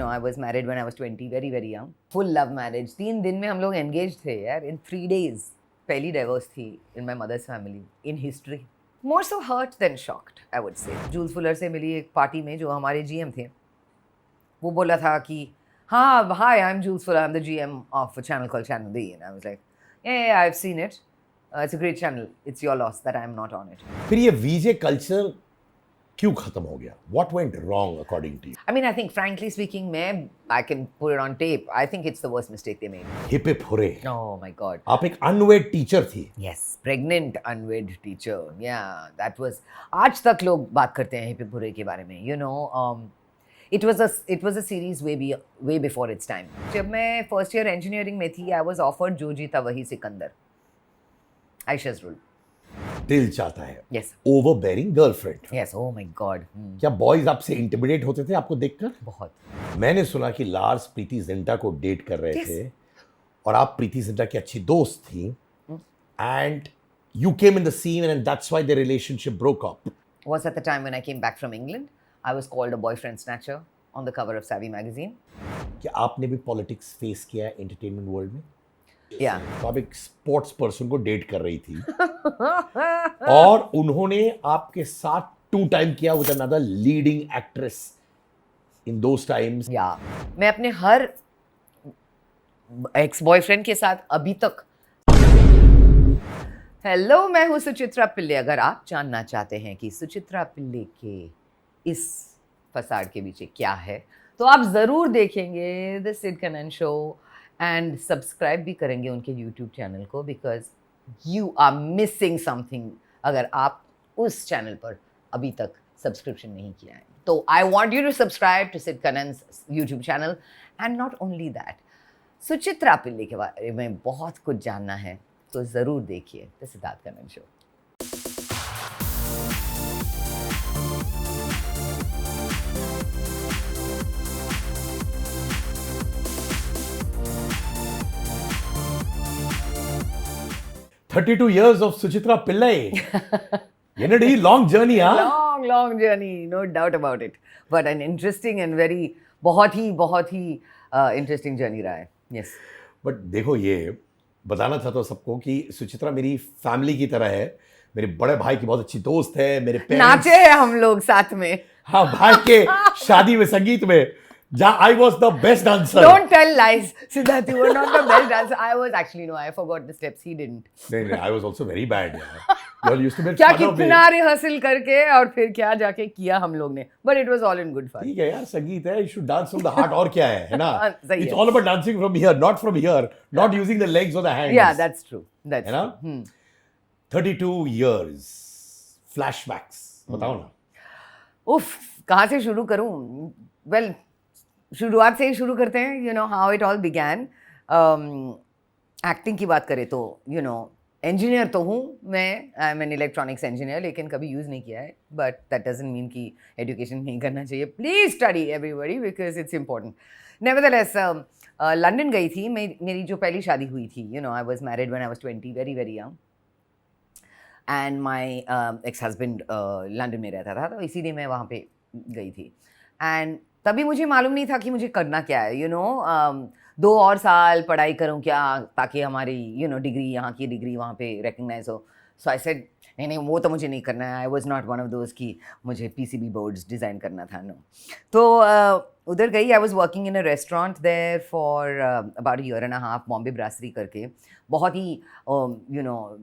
know, I was married when I was 20, very, very young. Full love marriage. 3 दिन में हम लोग engaged थे यार, in 3 days. पहली divorce थी in my mother's family, in history. More so hurt than shocked, I would say. Jules Fuller से मिली एक पार्टी में जो हमारे GM थे. वो बोला था कि हाँ, hi, I'm Jules Fuller, I'm the GM of a channel called Channel B. And I was like, yeah, I've seen it. It's a great channel. It's your loss that I'm not on it. फिर ये वीजे culture क्यों खत्म हो गया? What went wrong according to you? I mean, I think, frankly speaking, I can put it on tape. I think it's the worst mistake they made. Hip hip hurray. Oh my God. आप एक unwed teacher थी। Yes, pregnant unwed teacher. Yeah, that was. आज तक लोग बात करते हैं hip हुरे के बारे में. You know, it was a series way before its time. जब मैं first year engineering में थी, I was offered जो जीता वही सिकंदर. Aisha's role. दिल चाहता है। Yes. Overbearing girlfriend. Yes. Oh my God. क्या बॉयज आपसे इंटिमिडेट होते थे आपको देखकर? बहुत. मैंने सुना कि लार्स प्रीति जिंटा को डेट कर रहे Yes. थे और आप प्रीति जिंटा की अच्छी दोस्त थी and you came in the scene and that's why the relationship broke up. Was at the time when I came back from England. I was called a boyfriend snatcher on the cover of Savvy magazine. क्या आपने भी politics face किया entertainment world में? Yeah. तो आप एक sports person को date कर रही थी और उन्होंने आपके साथ 2 टाइम किया with another leading actress in those times. Yeah. मैं अपने हर एक्स बॉयफ्रेंड के साथ अभी तक। हेलो, मैं हूँ सुचित्रा पिल्ले। अगर आप जानना चाहते हैं कि सुचित्रा पिल्ले के इस फसाड के पीछे क्या है तो आप ज़रूर देखेंगे the Sid Kannan show and subscribe भी करेंगे उनके यूट्यूब चैनल को, because you are missing something अगर आप उस चैनल पर अभी तक सब्सक्रिप्शन नहीं किया है। तो I want you to subscribe to Sid Kannan's YouTube channel and not only that, Suchitra Pillai के बारे में बहुत कुछ जानना है तो ज़रूर देखिए the Siddharth Kannan show. "32 years of Suchitra Pillai." Yenadi, long journey, huh? Long journey, no doubt about it. But an interesting and very बहुत ही interesting journey रहा है. Yes. But देखो, ये बताना चाहता हूँ सबको कि सुचित्रा मेरी फैमिली की तरह है। मेरे बड़े भाई की बहुत अच्छी दोस्त है। मेरे पेरेंट्स नाचे हैं हम लोग साथ में। हाँ, भाई के शादी में संगीत में जहाँ I was the best dancer. Don't tell lies, Siddharth. You were not the best dancer. I was actually, no, I forgot the steps. He didn't. नहीं, I was also very bad. You all used to make क्या fun of me. कितना rehearsal करके और फिर क्या जाके किया हम लोग ने. But it was all in good fun. ठीक है यार, संगीत है, you should dance from the heart और क्या है ना? सही है. It's all about dancing from here, not from here, not using the legs or the hands. Yeah, that's true. That's है ना? true. 32 years, flashbacks, बताओ ना. उफ, कहाँ से शुरू करूँ? Well, शुरुआत से ही शुरू करते हैं. You know how it all began. Acting की बात करें तो you know इंजीनियर तो हूँ मैं, I am an electronics engineer, लेकिन कभी यूज़ नहीं किया है. बट दैट डजंट मीन कि एजुकेशन नहीं करना चाहिए. Please study everybody because it's important. Nevertheless London गई थी. मेरी जो पहली शादी हुई थी, you know, I was married when I was 20, very very young. And my ex husband London में रहता था, तो इसीलिए मैं वहाँ पे गई थी. एंड तभी मुझे मालूम नहीं था कि मुझे करना क्या है. यू नो 2 और साल पढ़ाई करूं क्या ताकि हमारी यू नो डिग्री, यहाँ की डिग्री वहाँ पे रिकग्नाइज हो. सो आई सेड नहीं, वो तो मुझे नहीं करना है. I was not one of those कि मुझे पीसीबी बोर्ड्स डिज़ाइन करना था. नो. तो उधर गई. I was working in a restaurant there for about year and a half, Bombay Brasserie करके. बहुत ही यू नो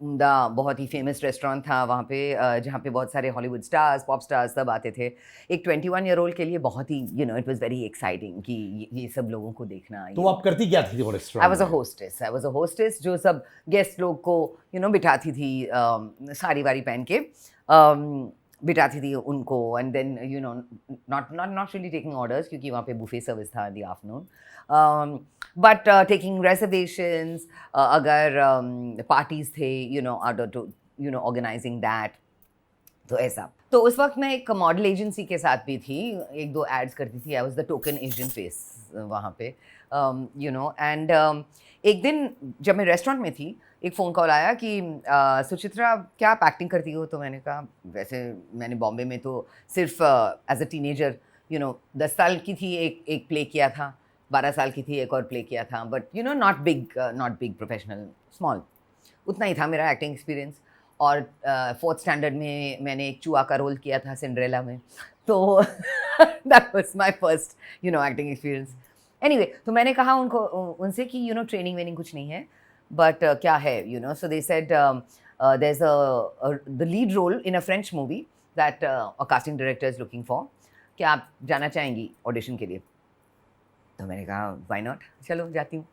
उम्दा, बहुत ही फेमस रेस्टोरेंट था वहाँ पे, जहाँ पे बहुत सारे हॉलीवुड स्टार्स, पॉप स्टार्स सब आते थे. एक 21 ईयर ओल्ड के लिए बहुत ही you know it was very exciting कि ये सब लोगों को देखना. तो आप करती क्या थी वो restaurant? I was a hostess जो सब गेस्ट लोग को यू नो बिठाती थी, साड़ी वाड़ी पहन के बिठाती थी उनको. And then you know not really taking orders क्योंकि वहाँ पे बुफे सर्विस था in the afternoon. But taking reservations, अगर पार्टीज थे you know order to you know organising that. तो ऐसा. तो उस वक्त मैं एक मॉडल एजेंसी के साथ भी थी, 1-2 एड्स करती थी. I was the token Asian face वहाँ पे यू नो. एंड एक दिन जब मैं रेस्टोरेंट में थी, एक फ़ोन कॉल आया कि सुचित्रा क्या आप एक्टिंग करती हो? तो मैंने कहा वैसे मैंने बॉम्बे में तो सिर्फ एज अ टीनेजर 10 साल की थी, एक प्ले किया था, 12 साल की थी, एक और प्ले किया था, but not big professional, small, उतना ही था मेरा एक्टिंग एक्सपीरियंस। और 4th स्टैंडर्ड में मैंने एक चूहा का रोल किया था सिंड्रेला में, तो that was my first acting experience. Anyway, तो मैंने कहा उनसे कि ट्रेनिंग वेनिंग कुछ नहीं है, बट क्या है, so they said there is the lead role in a French movie that a casting director is looking for, क्या आप जाना चाहेंगी ऑडिशन के लिए? तो मैंने कहा व्हाई नॉट, चलो जाती हूँ,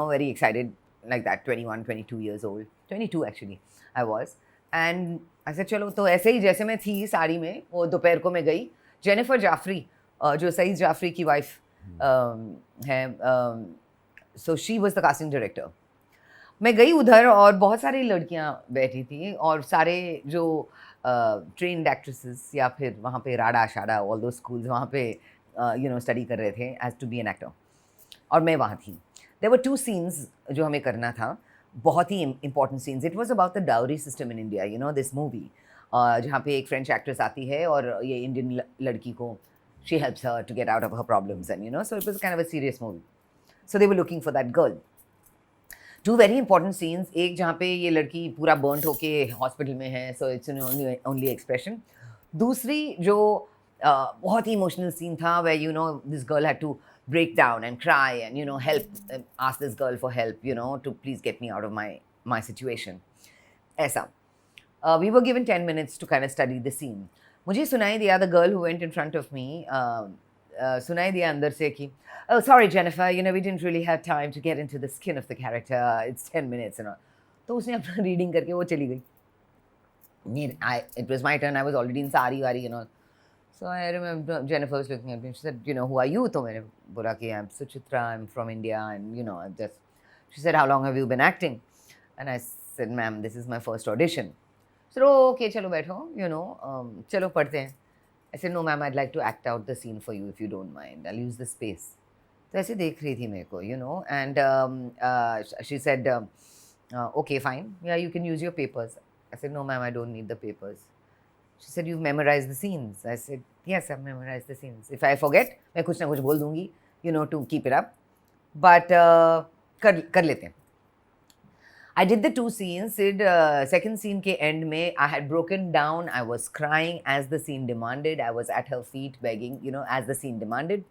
very excited like that, 21 22 years old, 22 actually I was, and I said चलो। तो ऐसे ही जैसे मैं थी साड़ी में, वो दोपहर को मैं गई, जेनिफर जाफरी जो सईद जाफरी की वाइफ है, so she was the casting director. मैं गई उधर और बहुत सारी लड़कियां बैठी थी और सारे जो ट्रेन्ड एक्ट्रेसेस या फिर वहाँ पे राडा शाडा ऑल दो स्कूल्स वहाँ पे स्टडी कर रहे थे as to be an actor, और मैं वहाँ थी। देयर वर 2 सीन्स जो हमें करना था, बहुत ही important scenes. It was about the dowry system in India, this movie, जहाँ पे एक फ्रेंच एक्ट्रेस आती है और ये इंडियन लड़की को, she helps her to get out of her problems, and so it was kind of a serious movie. So they were looking for that girl. 2 very important scenes, एक जहाँ पे ये लड़की पूरा बर्नड होके हॉस्पिटल में है, सो इट्स ओनली एक्सप्रेशन। दूसरी जो बहुत ही इमोशनल सीन था, where this girl had to break down and cry and help, ask this girl for help, to please get me out of my situation, ऐसा। We were given 10 minutes to kind of study the scene. मुझे सुनाई दिया, the girl who went in front of me, सुनाई दिया अंदर से कि oh sorry Jennifer, we didn't really have time to get into the skin of the character, it's 10 minutes and all. तो उसने अपना रीडिंग करके वो चली गई। It was my turn, I was already in sari wari and all. So I remember Jennifer was looking at me, she said, who are you? तो मैंने बोला कि I'm Suchitra, I'm from India, and she said, how long have you been acting? And I said, ma'am, this is my first audition. She said, oh, okay, चलो बैठो, चलो पढ़ते हैं। I said, no ma'am, I'd like to act out the scene for you if you don't mind, I'll use the space. तो ऐसे देख रही थी मेरे को, and she said, okay fine, yeah, you can use your papers. I said, no ma'am, I don't need the papers. She said, you've memorized the scenes. I said, yes, I've memorized the scenes. If I forget, मैं कुछ ना कुछ बोल दूंगी, to keep it up. But कर लेते हैं। I did the 2 scenes. Second scene के end में I had broken down. I was crying as the scene demanded. I was at her feet begging, as the scene demanded.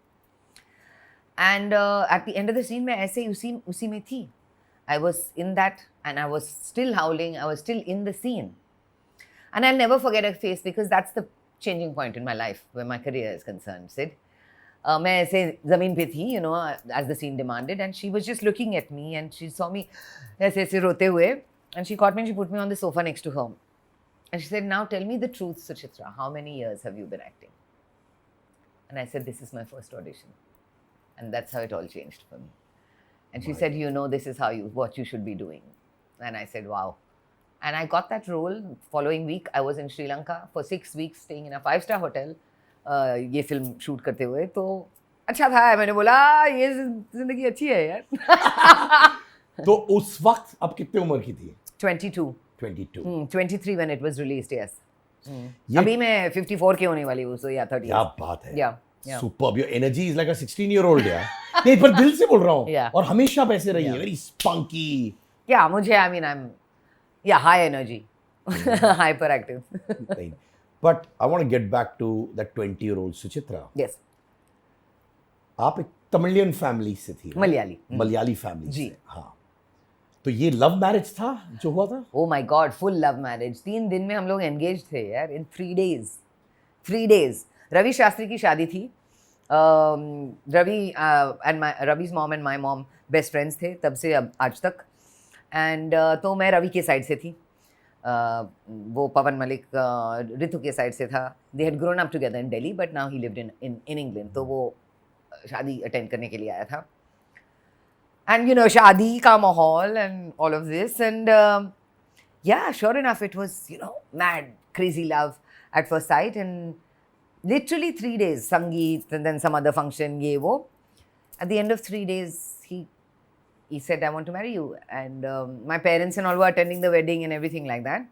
And at the end of the scene मैं ऐसे ही उसी में थी. I was in that, and I was still howling. I was still in the scene. And I'll never forget her face, because that's the changing point in my life where my career is concerned, Sid. मैं ऐसे ज़मीन पे थी, as the scene demanded, and she was just looking at me, and she saw me ऐसे रोते हुए, and she caught me and she put me on the sofa next to her. And she said, now tell me the truth, Suchitra, how many years have you been acting? And I said, this is my first audition. And that's how it all changed for me. And she said, this is what you should be doing. And I said, wow. And I got that role. Following week, I was in Sri Lanka for 6 weeks, staying in a 5-star hotel. ये film shoot करते हुए, तो अच्छा था। मैंने बोला ये जिंदगी अच्छी है यार। तो उस वक्त अब कितने उम्र की थी? 22. 23 when it was released, yes. अभी मैं 54 के होने वाली हूँ, so yeah, 30. क्या बात है। Yeah. Superb. Your energy is like a 16-year-old यार। नहीं, पर दिल से बोल रहा हूँ। Yeah. और हमेशा वैसे रही है, very spunky. Yeah, मुझे, I mean, I'm high energy, hyperactive. But I want to get back to that 20-year-old Suchitra. Yes. आप एक तमिलियन फैमिली से थी। मलयाली फैमिली से। हाँ। तो ये लव मैरिज था जो हुआ था? Oh my God, full love marriage. 3 दिन में हम लोग engaged थे यार, in 3 days. 3 days. Ravi Shastri की शादी थी। रवि's mom and my mom best friends थे तब से अब आज तक। And तो मैं रवि के साइड से थी। वो पवन मलिक ऋतु के साइड से था। They had grown up together in Delhi, but now he lived in England. तो वो शादी अटेंड करने के लिए आया था। And शादी का माहौल and all of this, and yeah, sure enough, it was mad, crazy love at first sight, and literally 3 days, Sangeet, and then some other function, ye wo. At the end of 3 days, he said, I want to marry you. And my parents and all were attending the wedding and everything like that.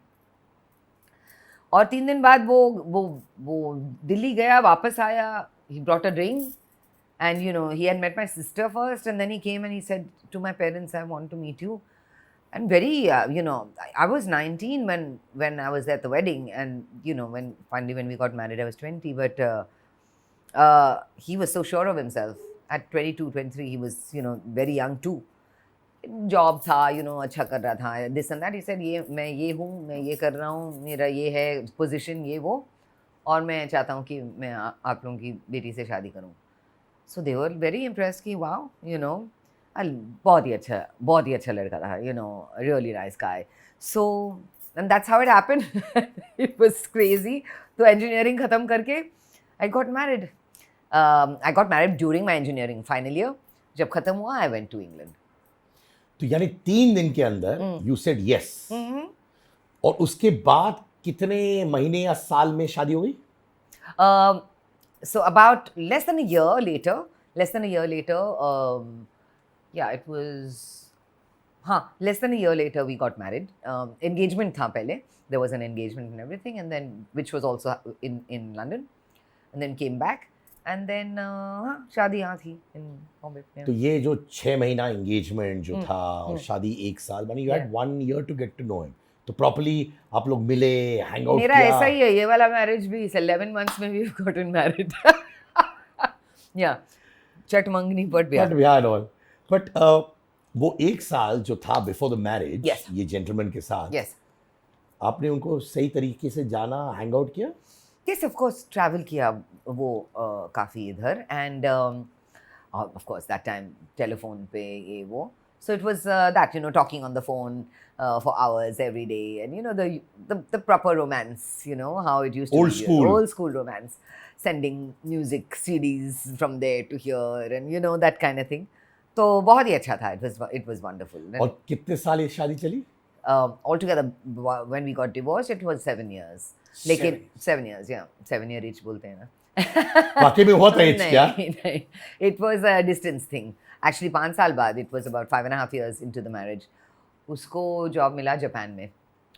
और 3 दिन बाद वो दिल्ली गया, वापस आया, he brought a ring, and he had met my sister first, and then he came and he said to my parents, I want to meet you. And very, I was 19 when I was at the wedding, and when we got married, I was 20. But he was so sure of himself. At 22, 23, he was, very young too. Job था अच्छा कर रहा था, this and that. He said मैं ये हूँ, मैं ये कर रहा हूँ, मेरा ये है पोजीशन, ये वो, और मैं चाहता हूँ कि मैं आप लोगों की बेटी से शादी करूँ. सो दे वर वेरी इम्प्रेस्ड कि वाओ, बहुत ही अच्छा लड़का था, really nice guy. So and that's how it happened. It was crazy. तो इंजीनियरिंग खत्म करके I got married. I got married during my engineering final year. जब खत्म हुआ, आई वेंट टू इंग्लैंड. तो यानी 3 दिन के अंदर यू सेड यस, और उसके बाद कितने महीने या साल में शादी हो गई? So about less than a year later, yeah, it was, less than a year later we got married. Engagement tha pehle. There was an engagement and everything, and then which was also in London, and then came back, and then शादी यहाँ थी in Bombay. Yeah. तो ये जो 6 महीना engagement जो था और शादी 1 साल, मानी you had 1 year to get to know him. तो प्रॉपर्ली आप लोग मिले, हैंग आउट किया? मेरा ऐसा ही है, ये वाला मैरिज भी 11 months में वी गॉटन मैरिड. या चट मंगनी पट ब्याह एंड ऑल. बट वो 1 साल जो था बिफोर द मैरिज, Yes. ये जेंटलमैन के साथ, यस. आपने उनको सही तरीके से जाना, हैंग आउट किया? Yes, of course, travel किया वो काफ़ी इधर, and of course that time telephone पे ये वो. So it was that, talking on the phone for hours every day, and the proper romance, how it used to Old be. school. Old school romance. Sending music CDs from there to here, and that kind of thing. तो बहुत ही अच्छा था. It was wonderful. और कितने साल ये शादी चली? Altogether, when we got divorced, it was 7 years. लेकिन 7 years, yeah, 7 year each बोलते हैं ना. वाकई में हुआ था एज क्या? नहीं, it was a distance thing. Actually 5 साल बाद, it was about 5.5 years into the marriage. उसको जॉब मिला जापान में,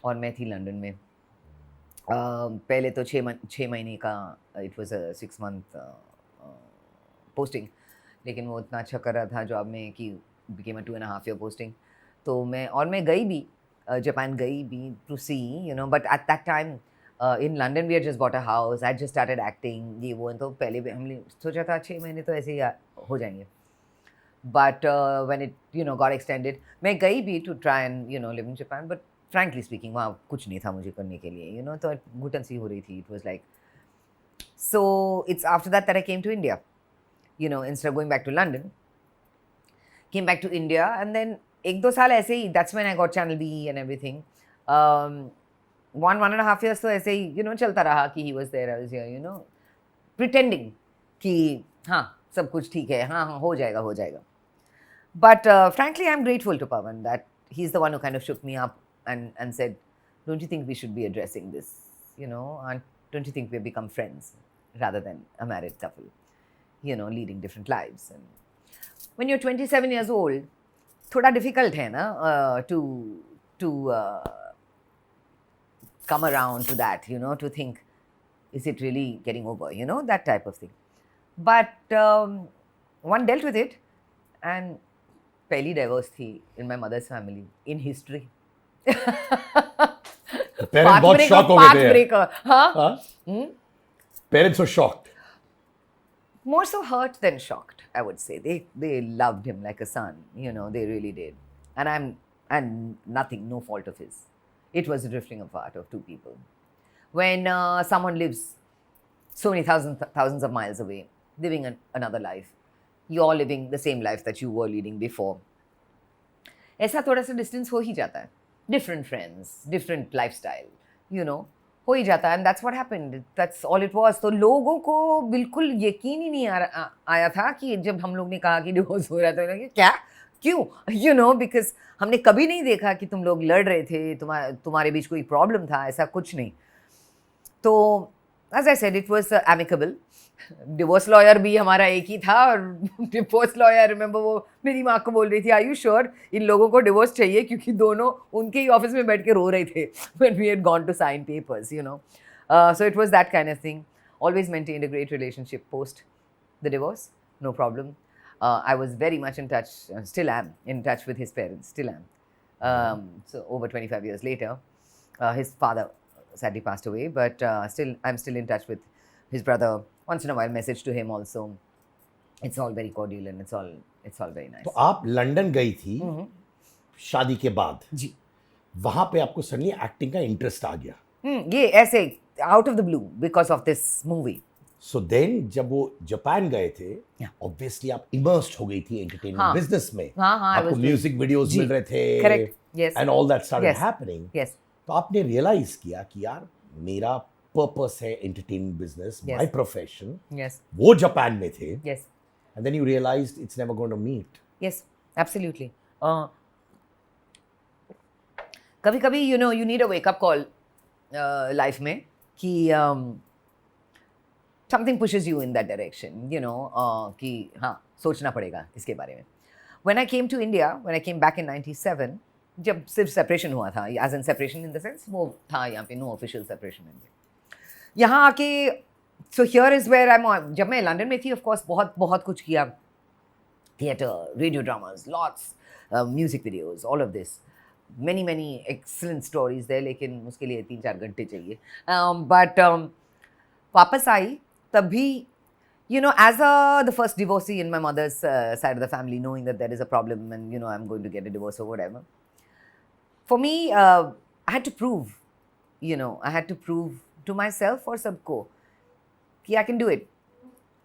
और मैं थी लंदन में. पहले तो 6 महीने का, it was a 6 month posting, लेकिन वो इतना अच्छा कर रहा था जॉब में कि became a 2.5 year posting. तो मैं गई भी, जापान गई भी to see, but at that time in London we had just bought a house. I had just started acting, ये वो, तो पहले भी हमने सोचा था 6 महीने तो ऐसे ही हो जाएंगे. But when it got extended, मैं गई भी to try and live in Japan, but frankly speaking वहाँ कुछ नहीं था मुझे करने के लिए, तो घुटन सी हो रही थी. It was like, so it's after that I came to India, instead of going back to London, came back to India, and then 1-2 साल ऐसे ही, that's when I got Channel V and everything. 1.5 years तो ऐसे ही चलता रहा कि he was there, I was here, pretending कि हाँ सब कुछ ठीक है, हाँ हो जाएगा. But frankly, I'm grateful to Pawan that he's the one who kind of shook me up and said, don't you think we should be addressing this, and don't you think we've become friends rather than a married couple, leading different lives. And when you're 27 years old, थोड़ा difficult है ना to come around to that, to think, is it really getting over, that type of thing. But one dealt with it, and पहली divorce थी in my mother's family in history. Parents बहुत shock हो गए थे. हाँ. Parents were shocked. More so hurt than shocked, I would say. They loved him like a son, they really did. And nothing, no fault of his. It was a drifting apart of two people. When someone lives so many thousands of miles away, living another life, you're living the same life that you were leading before. ऐसा थोड़ा सा distance हो ही जाता है. Different friends, different lifestyle, हो ही जाता है. And that's what happened. That's all it was. तो लोगों को बिल्कुल यकीन ही नहीं आया था कि जब हम लोग ने कहा कि डिवोर्स हो रहा था, तो क्या, क्यों, because हमने कभी नहीं देखा कि तुम लोग लड़ रहे थे, तुम्हारे बीच कोई प्रॉब्लम था, ऐसा कुछ नहीं. तो as I said, it was amicable. Divorce lawyer भी हमारा एक ही था, और डिवोर्स लॉयर, रिमेंबर, वो मेरी माँ को बोल रही थी, आर यू श्योर इन लोगों को डिवोर्स चाहिए, क्योंकि दोनों उनके ही ऑफिस में बैठ के रो रहे थे when we had gone to sign papers, so it was that kind of thing. Always maintained a great relationship post the divorce, no problem. I was very much in touch, still am in touch with his parents, still am. So over 25 years later, his father sadly passed away, but I'm still in touch with his brother. Once in a while, message to him also. It's all very cordial and it's all very nice. तो आप London गई थी शादी के बाद, जी वहां पे आपको सडनली एक्टिंग का इंटरेस्ट आ गया. ये ऐसे out of the blue because of this movie. So then जब वो जापान गए थे, Yeah. ऑब्वियसली आप इमर्स्ड हो गई थी एंटरटेनमेंट हाँ. बिजनेस में. हाँ, I आपको was म्यूजिक वीडियोस जी, मिल रहे थे, correct, yes. And all that started Yes. Happening. Yes. तो आपने रियलाइज किया कि यार मेरा पर्पस है entertainment business, Yes. My profession. Yes. वो जापान में थे, Yes. And then you realized it's never going to meet. Yes. Absolutely. कभी कभी you know you need a wake up call life में कि something pushes you in that direction, you know, कि हाँ सोचना पड़ेगा इसके बारे में. When I came to India, when I came back in 97, जब सिर्फ सेपरेशन हुआ था, as in separation in the sense वो था यहाँ पे no official separation in यहाँ आके so here is where I'm. जब मैं लंदन में थी of course बहुत कुछ किया, theatre, radio dramas, lots, music videos, all of this. Many excellent stories there, लेकिन उसके लिए 3-4 घंटे चाहिए. But वापस आई तभी, you know, as the first divorcee in my mother's side of the family, knowing that there is a problem and you know I'm going to get a divorce or whatever. For me, I had to prove, you know, I had to prove to myself और सबको कि I can do it.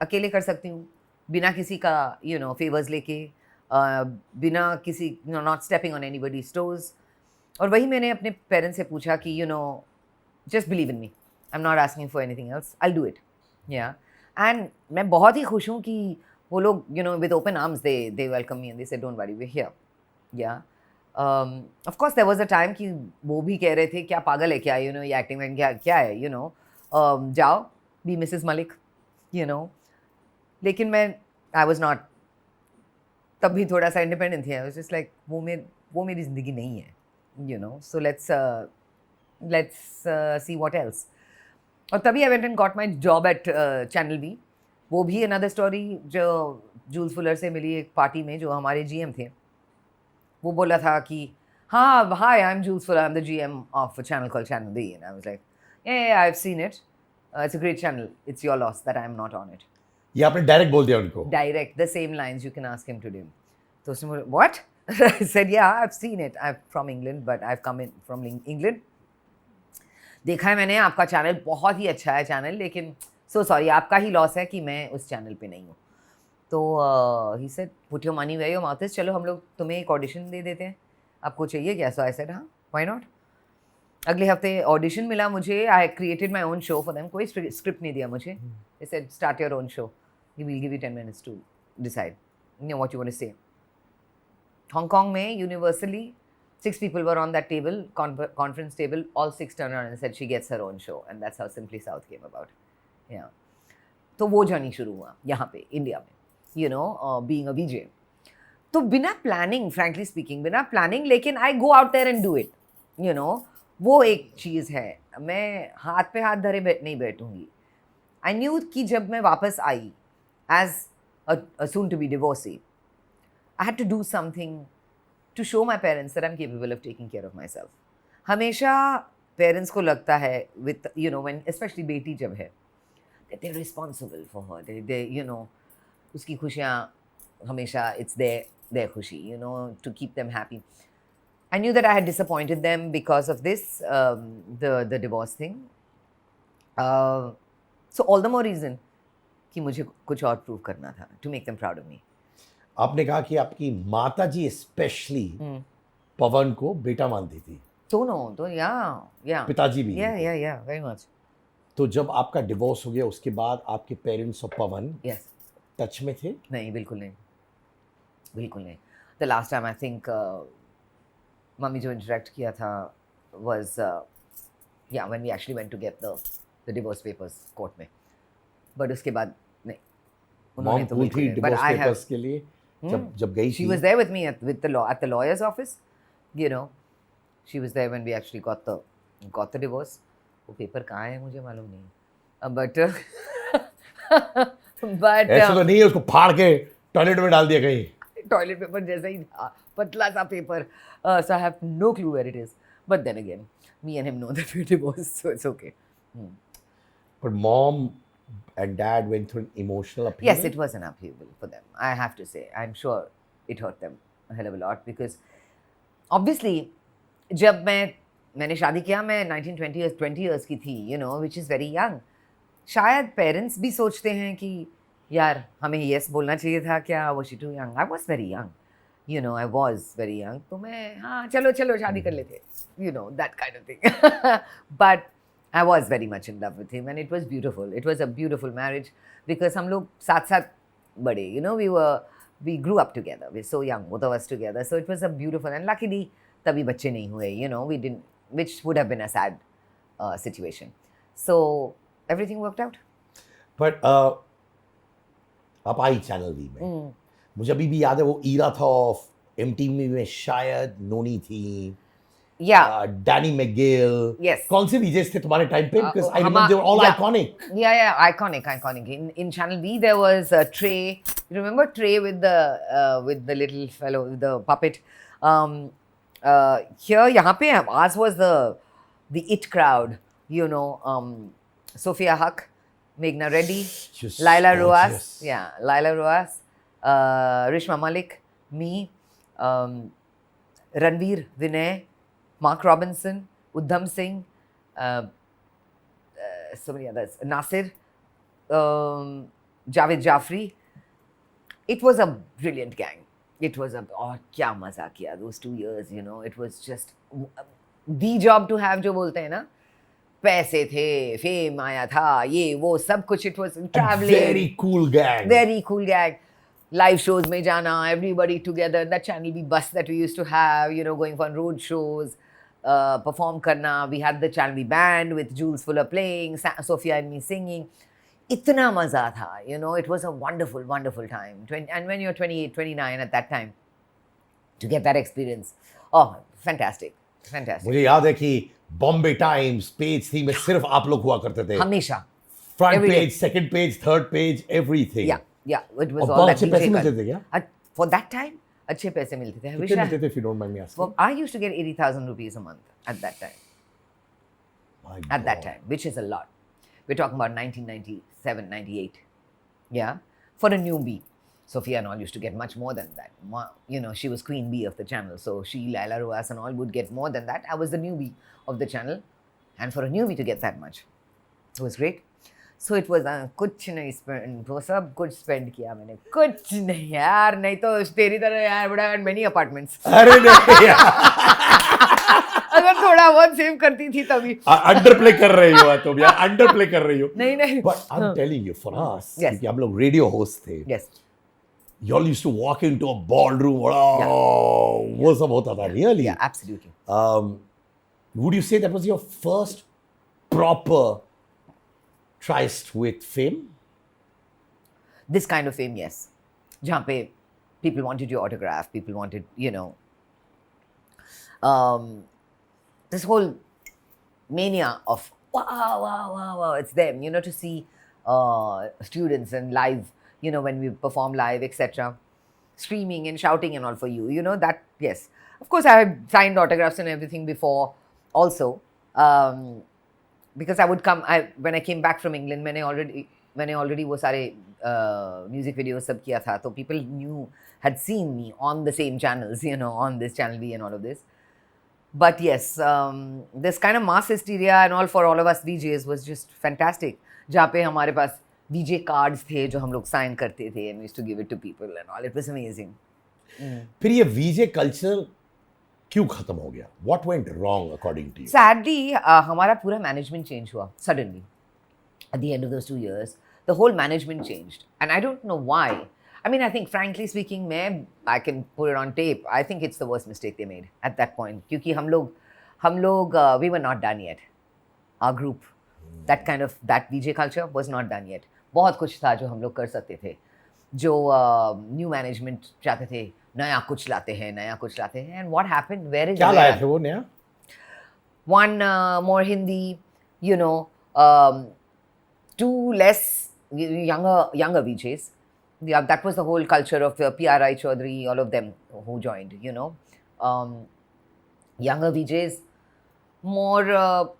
अकेले कर सकती हूँ, बिना किसी का, you know, favors लेके, बिना किसी, you know, not stepping on anybody's toes. और वही मैंने अपने पेरेंट्स से पूछा कि, you know, just believe in me. I'm not asking for anything else. I'll do it. Yeah. And मैं बहुत ही खुश हूँ कि वो लोग, you know, with open arms, they welcome me and they said, don't worry, we're here. Yeah. Of course, there was a time कि वो भी कह रहे थे क्या पागल है क्या, you know, ये acting में क्या है, you know, जाओ, be Mrs. Malik, you know. लेकिन मैं, I was not, तब भी थोड़ा सा independent थी. I was just like, वो मेरी ज़िंदगी नहीं है, you know. So let's see what else. और तभी I went and got my job at Channel V. वो भी another story जो जूल्स फुलर से मिली एक पार्टी में, जो हमारे GM थे. वो बोला था कि हाँ, hi, I'm Jules Fuller, I'm the GM of a channel called Channel V. And I was like, yeah, I've seen it. It's a great channel. It's your loss that I'm not on it. ये आपने direct बोल दिया उनको? Direct, the same lines, you can ask him today. तो उसने बोला, what? I said, yeah, I've seen it. I'm from England, but I've come in from England. देखा है मैंने, आपका चैनल बहुत ही अच्छा है चैनल, लेकिन so sorry, आपका ही लॉस है कि मैं उस चैनल पे नहीं हूँ. तो he said, put your money where your mouth is. चलो हम लोग तुम्हें एक ऑडिशन दे देते हैं, आपको चाहिए क्या? So I said, हाँ, why not? अगले हफ्ते ऑडिशन मिला मुझे. I created my own show for them. कोई स्क्रिप्ट नहीं दिया मुझे. They said, start your own show. We will give you 10 minutes to decide, you know, what you want to say. Hong Kong में universally 6 people were on that table, conference table. All 6 turned around and said she gets her own show, and that's how Simply South came about. Yeah. तो वो journey शुरू हुआ यहाँ पे India में, you know, being a VJ. तो बिना planning, frankly speaking, बिना प्लानिंग, लेकिन I go out there and do it, you know. वो एक चीज़ है, मैं हाथ पे हाथ धरे नहीं बैठूंगी. I knew कि जब मैं वापस आई as a soon to be divorcee, I had to do something to show my parents that I'm capable of taking care of myself. हमेशा parents को लगता है with, you know, when especially बेटी जब है, that they're responsible for her. They you know, उसकी खुशियाँ हमेशा it's their खुशी, you know, to keep them happy. I knew that I had disappointed them because of this, the divorce thing. So all the more reason कि मुझे कुछ और prove करना था, to make them proud of me. आपने कहा कि आपकी माता जी स्पेशली पवन को बेटा मानती थी. दोनों तो या पिताजी भी? या very much. तो जब आपका डिवोर्स हो गया उसके बाद आपके पेरेंट्स और पवन Yes. टच में थे? नहीं, बिल्कुल नहीं. The last time I think mummy जो इंटरेक्ट किया था was when we actually went to get the divorce papers court में. But उसके बाद नहीं. मॉम तो भूल थी डिवोर्स पेपर्स के लिए जब गई She थी? was there with me at the lawyer's office, you know. She was there when we actually got the divorce. वो पेपर कहाँ है मुझे मालूम नहीं. But but ऐसा तो नहीं है उसको फाड़ के टॉयलेट में डाल दिया कहीं. toilet paper जैसा ही था, पतला सा paper. So I have no clue where it is. But then again, me and him know that we're divorced, so it's okay. But mom and dad went through an emotional upheaval. Yes, it was an upheaval for them. I have to say, I'm sure it hurt them a hell of a lot because obviously, जब मैंने शादी किया मैं 20 years की थी, you know, which is very young. शायद parents भी सोचते हैं कि यार हमें यस बोलना चाहिए था क्या, was she too young? I was very young. You know, I was very young. तो मैं हाँ चलो चलो शादी कर लेते, you know, that kind of thing. But I was very much in love with him and it was beautiful. It was a beautiful marriage because हम लोग साथ साथ बड़े, you know, we grew up together. We're so young, both of us together. So it was a beautiful and luckily तभी बच्चे नहीं हुए, you know, we didn't, which would have been a sad situation. So everything worked out. But आप आई channel we में. मुझे अभी भी याद है वो ईरा था ऑफ एमटीवी में शायद नोनी थी. Yeah. Danny McGill. Yes. कौन से DJs थे तुम्हारे टाइम पे? Because I remember they were all yeah. iconic. Yeah, iconic. In Channel V there was Trey. You remember Trey with the little fellow, the puppet. Here, यहाँ पे ours was the it crowd. You know, Sophia Huck, Meghna Reddy, Just Laila Roas. gorgeous. Yeah, Laila Roas, Rishma Malik, me, Ranveer, Vinay, Mark Robinson, Udham Singh, so many others, Nasir, Javed Jafri. It was a brilliant gang. It was और क्या मजा किया those 2 years, you know. It was just the job to have जो बोलते हैं ना. पैसे थे, फेम आया था, ये वो सब कुछ. It was traveling. Very cool gang. Very cool gang. Live shows में जाना, everybody together. That Channel V bus that we used to have, you know, going for road shows, perform करना. We had the Channel V band with Jules Fuller playing, Sophia and me singing. इतना मजा था, you know. It was a wonderful, wonderful time. And when you're 28, 29 at that time, to get that experience, oh, fantastic, fantastic. मुझे याद है कि Bombay times page थी में सिर्फ आप लोग हुआ करते थे. हमेशा. Front Every page, day. Second page, third page, everything. Yeah, it was और all बहुत that अच्छे DJ पैसे का. मिलते थे क्या? For that time, अच्छे पैसे मिलते थे. I wish कितने I- मिलते थे if you don't mind me asking? Well, I used to get 80,000 rupees a month at that time. My At that God. time, which is a lot. We're talking about 1997, 98. Yeah, for a newbie. Sophia and all used to get much more than that. You know, she was queen bee of the channel. So she, Laila Roas and all would get more than that. I was the newbie of the channel. And for a newbie to get that much, it was great. So it was कुछ नहीं spend, वो सब कुछ spend किया मैंने. कुछ नहीं यार, नहीं तो तेरी तरह यार would have had many apartments. अरे नहीं यार. अगर थोड़ा बहुत सेव करती थी तभी. अंडर प्ले कर रही हो तुम यार. अंडर प्ले कर रही हो. नहीं नहीं. But I'm telling you, for us, Yes. क्योंकि हम लोग रेडियो होस्ट थे. Yes. Y'all used to walk into a ballroom. Oh, वो सब होता था. Really? Yeah, absolutely. Would you say that was your first proper tryst with fame? This kind of fame, yes. जहाँ पे people wanted your autograph, people wanted, you know, this whole mania of wow, it's them, you know, to see students and live, you know, when we perform live, etc., screaming and shouting and all for you, you know, that, yes. Of course, I had signed autographs and everything before also, because I would come, when I came back from England, मैंने already वो सारे music videos सब किया था, तो people had seen me on the same channels, you know, on this Channel V and all of this. But yes, this kind of mass hysteria and all for all of us DJs was just fantastic. जहाँ पे हमारे पास DJ cards थे जो हम लोग sign करते थे and we used to give it to people and all. It was amazing. फिर ये VJ culture क्यों खत्म हो गया? What went wrong according to you? Sadly, हमारा पूरा management change हुआ suddenly. At the end of those 2 years, the whole management changed. And I don't know why. I mean, I think, frankly speaking, I can put it on tape. I think it's the worst mistake they made at that point. क्योंकि हम लोग, we were not done yet. Our group, that VJ culture was not done yet. बहुत कुछ था जो हम लोग कर सकते थे. जो new management चाहते थे, नया कुछ लाते हैं. And what happened? Where is क्या लाए थे वो नया? One, more Hindi, you know, 2 less younger VJs. Yeah, that was the whole culture of PRI Chaudhary, all of them who joined, you know. Younger VJs, more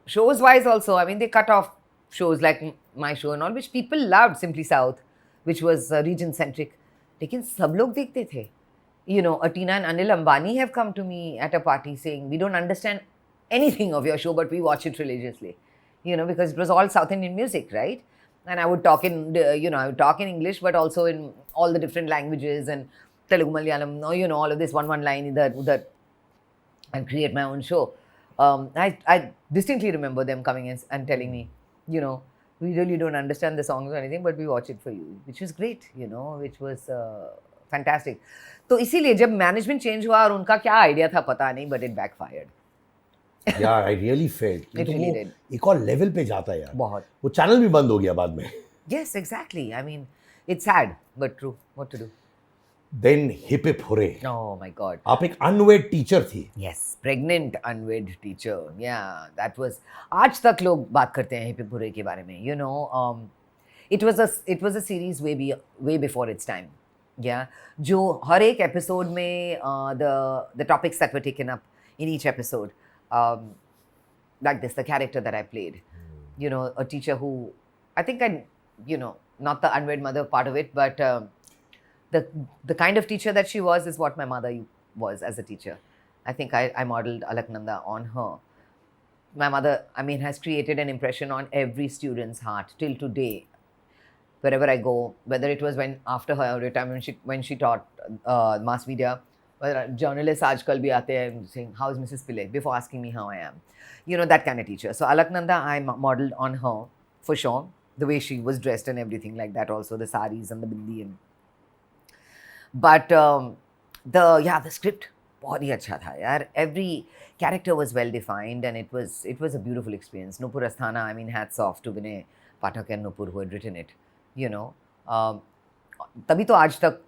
shows wise also. I mean, they cut off shows like my show and all, which people loved, Simply South, which was region centric. लेकिन सब लोग देखते थे. You know, Atina and Anil Ambani have come to me at a party saying, we don't understand anything of your show, but we watch it religiously. You know, because it was all South Indian music, right? And I would talk in, I would talk in English, but also in all the different languages and Telugu, Malayalam, all of this one line, that, and create my own show. I distinctly remember them coming in and telling me, we really don't understand the songs or anything, but we watch it for you, which was great, which was fantastic. तो इसीलिए जब management change हुआ और उनका क्या idea था पता नहीं, but it backfired. Yeah, I really felt. It really did. एक और लेवल पे जाता है यार. बहुत. वो चैनल भी बंद हो गया बाद में. Yes, exactly. I mean, it's sad, but true. What to do? Then Hip Hip Hooray. Oh my God. आप एक unwed teacher थी. Yes, pregnant unwed teacher. Yeah, that was. आज तक लोग बात करते हैं Hip Hip Hooray के बारे में. It was a series way before its time. Yeah, जो हर एक episode में the topics that were taken up in each episode. Like this, the character that I played, a teacher who, I think not the unwed mother part of it, but the kind of teacher that she was is what my mother was as a teacher. I think I modeled Alaknanda on her. My mother, has created an impression on every student's heart till today. Wherever I go, whether it was after her retirement, when she taught mass media, journalists आजकल भी आते हैं saying, how is Mrs. Pillai? Before asking me how I am. That kind of teacher. So Alaknanda, I modeled on her for sure. The way she was dressed and everything like that also. The saris and the bindi. But the script, बहुत ही अच्छा था यार. Every character was well defined and it was a beautiful experience. Nupur Asthana, hats off to Vinay Pathak and Nupur who had written it. तभी तो आज तक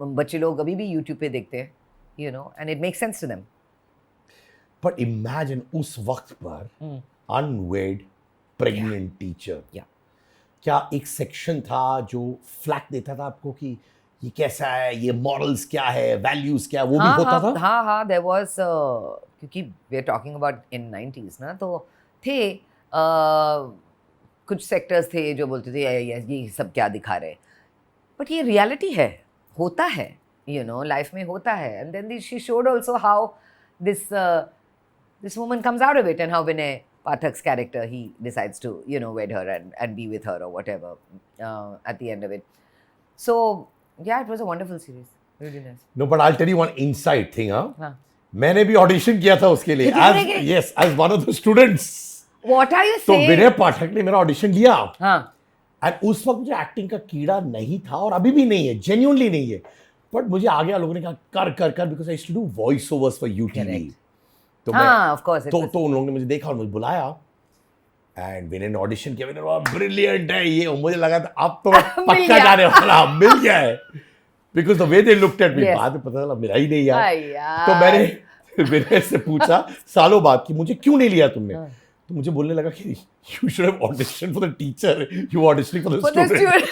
बच्चे लोग अभी भी YouTube पे देखते हैं. And it makes sense to them. But imagine उस वक्त पर unwed pregnant teacher. Yeah. क्या एक सेक्शन था जो फ्लैग देता था आपको कि ये कैसा है, ये मॉरल्स क्या है, वैल्यूज क्या है, वो भी होता था? हाँ, there was क्योंकि we are talking about in 90s ना, तो थे कुछ सेक्टर्स थे जो बोलते थे ये सब क्या दिखा रहे, बट ये रियलिटी है, होता है. Life में होता है. And then she showed also how this woman comes out of it and how Vinay Pathak's character, he decides to, wed her and be with her or whatever at the end of it. So, yeah, it was a wonderful series. Really nice. No, but I'll tell you one inside thing, हाँ. मैंने भी audition किया था उसके लिए. As one of the students. What are you तो saying? विनय पाठक ने मेरा ऑडिशन लिया. हाँ. And उस वक्त मुझे एक्टिंग का कीड़ा नहीं था और अभी भी नहीं है, genuinely नहीं है. बट मुझे आगे लोगों ने कहा कर because I used to do voice overs for UTV. तो ऑफ कोर्स तो उन लोगों ने मुझे देखा और मुझे बुलाया एंड विनय ने ऑडिशन किया. विनय ब्रिलियंट है ये, मुझे लगा था अब तो पक्का जाने वाला, मिल गया है, because the way they looked at me. बाद में पता चला मिला ही नहीं यार. तो मैंने विनय से पूछा सालों बाद कि मुझे क्यों नहीं लिया तुमने. तो मुझे बोलने लगा कि you should have audition for the teacher, you auditioning for the student.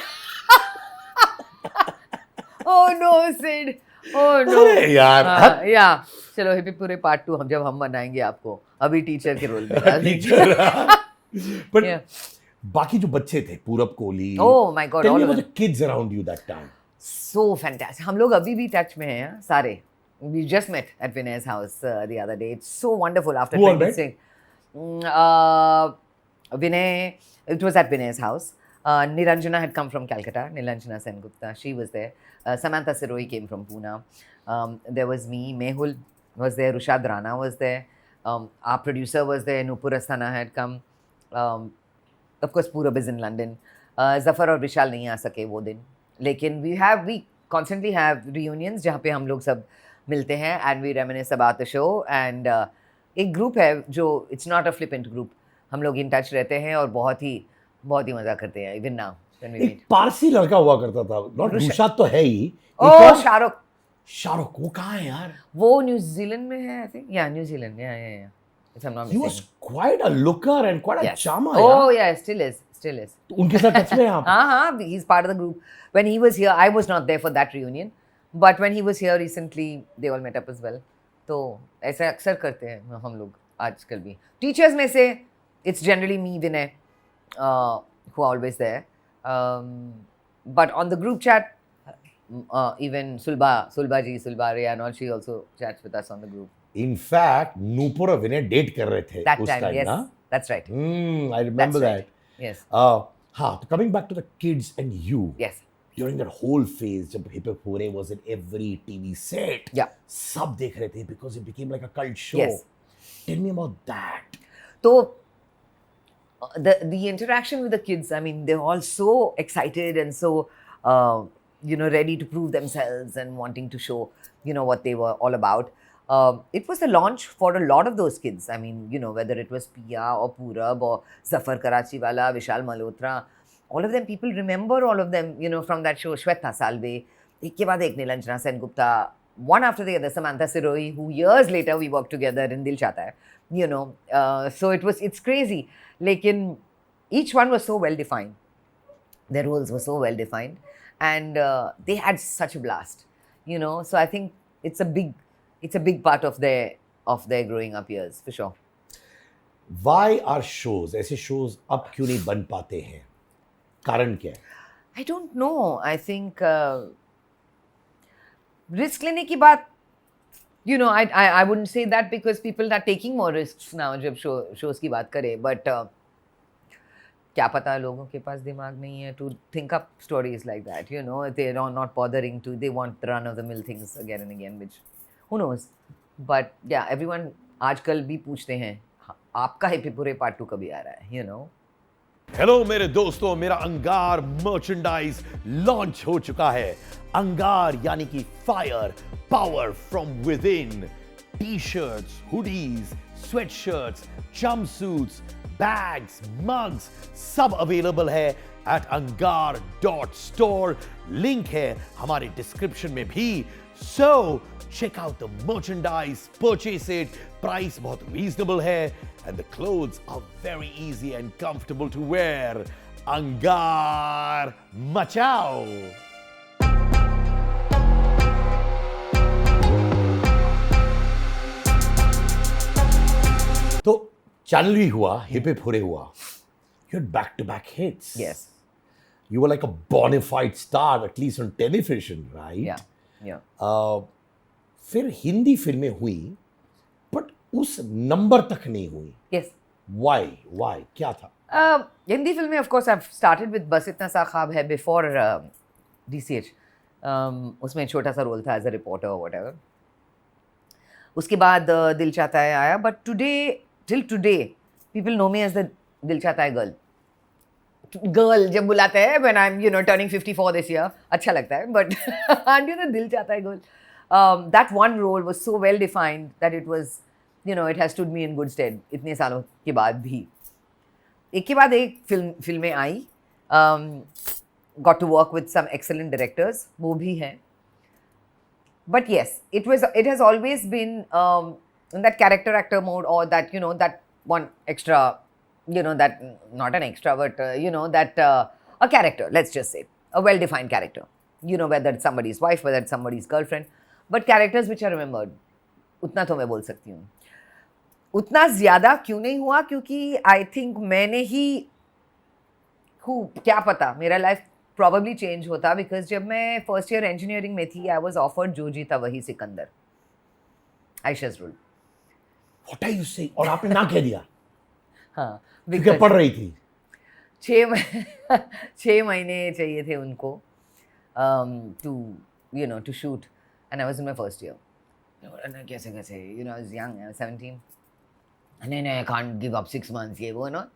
Oh no, Sid. Oh no. अरे यार. Yeah. चलो हिप हिप पूरे पार्ट 2 जब हम बनाएंगे आपको अभी टीचर के रोल में. But बाकी जो बच्चे थे, पूरब Kohli. Oh my God. Tell me about the kids around you that time. So fantastic. हम लोग अभी भी टच में हैं सारे. We just met at Vinay's house the other day. It's so wonderful after 26. Vinay, it was at Vinay's house. Niranjana had come from Calcutta. Niranjana Sengupta, she was there. Samantha Siroi came from Pune. There was me. Mehul was there. Rushad Rana was there. Our producer was there. Nupur Asthana had come. Of course, Purab is in London. Zafar और विशाल नहीं आ सके वो दिन. लेकिन we constantly have reunions जहाँ पे हम लोग सब मिलते हैं and we reminisce about the show. And एक ग्रुप है जो it's not a flippant group. हम लोग in touch रहते हैं और बहुत ही मजा करते हैं even now when we meet. एक पारसी लड़का हुआ करता था. नॉट रुशाद तो है ही. शाहरुख वो कहाँ है यार? वो न्यूजीलैंड में है I think. Yeah, New Zealand. Yeah. If I'm not He mistaken. was quite a looker and quite a charmer. Oh yeah, still is. Still is. तो उनके साथ टच में हैं आप? हाँ, he's part of the group. When he was here, I was not there for that reunion. But when he was here recently, they all met up as well. तो ऐसा अक्सर करते हैं हम लोग आजकल भी. Teachers में से, it's generally me, Vinay, who are always there. But on the group chat, even Sulba Ray and all, she also chats with us on the group. In fact, Nupur और विनय डेट कर रहे थे That उस time, time yes. ना? That's right. I remember That's right. that. Yes. हाँ, तो coming back to the kids and you. Yes. During that whole phase, जब Hip Hip Hooray was in every TV set, Yeah. सब देख रहे थे because it became like a cult show. Yes. Tell me about that. So the interaction with the kids, I mean, they're all so excited and so ready to prove themselves and wanting to show what they were all about. It was the launch for a lot of those kids. I mean, whether it was Pia or Purab or Zafar Karachiwala, Vishal Malhotra, all of them, people remember all of them, from that show. Shweta Salve, ek ke baad ek Nilanjana Sengupta, one after the other, Samantha Siroi, who years later we worked together in Dil Chahta Hai, so it's crazy. Lekin each one was so well defined. Their roles were so well defined, and they had such a blast, so I think it's a big part of their growing up years, for sure. Why are shows, ऐसे shows अब क्यों नहीं बन पाते हैं? कारण क्या है? I don't know. I think risk लेने की बात, I wouldn't say that because people are taking more risks now जब shows की बात करें, but क्या पता लोगों के पास दिमाग नहीं है to think up stories like that, they are not bothering to, they want the run of the mill things again and again, which who knows, but yeah, everyone आजकल भी पूछते हैं आपका हिप हिप हुरे पार्ट 2 कभी आ रहा है, hello मेरे दोस्तों, मेरा अंगार मर्चेंडाइज लॉन्च हो चुका है. अंगार यानी कि fire, power from within. T-shirts, hoodies, sweatshirts, jumpsuits, bags, mugs सब अवेलेबल है एट angar.store. लिंक है हमारे डिस्क्रिप्शन में भी. So check out the merchandise, purchase it. Price बहुत reasonable है, and the clothes are very easy and comfortable to wear. Angar मचाओ. तो channel भी हुआ, हिप हिप हुरे हुआ. You had back-to-back hits. yes, You were like a bona fide star, at least on television, right? yeah. फिर हिंदी फिल्में हुई, but उस number तक नहीं हुई. Yes. Why? क्या था? हिंदी फिल्में, of course, I've started with बस इतना सा ख्वाब है before DCH. उसमें छोटा सा रोल था as a reporter or whatever. उसके बाद दिल चाहता है आया, but till today, people know me as the दिल चाहता है girl. जब बुलाते हैं when I'm turning 54 this year, अच्छा लगता है, but aren't you the दिल चाहता है girl? That one role was so well defined that it was, it has stood me in good stead इतने सालों के बाद भी. एक के बाद एक फिल्में आई, got to work with some excellent directors, वो भी हैं. But yes, it has always been in that character actor mode, or that that one extra, that not an extra, but that a character, let's just say a well defined character, whether it's somebody's wife, whether it's somebody's girlfriend, but characters which are remembered. उतना तो मैं बोल सकती हूँ. उतना ज़्यादा क्यों नहीं हुआ? क्योंकि आई थिंक मैंने ही क्या पता, मेरा लाइफ probably change होता, because जब मैं फर्स्ट ईयर इंजीनियरिंग में थी, आई वॉज ऑफर्ड जो जीता वही Sikandar, आयशा's role. What are you saying? और आपने ना कह दिया? हाँ, क्योंकि पढ़ रही थी. 6 महीने चाहिए थे उनको to shoot, and I was in my first year. कैसे I was young, I was 17. And I can't give up 6 months, ये वो ना.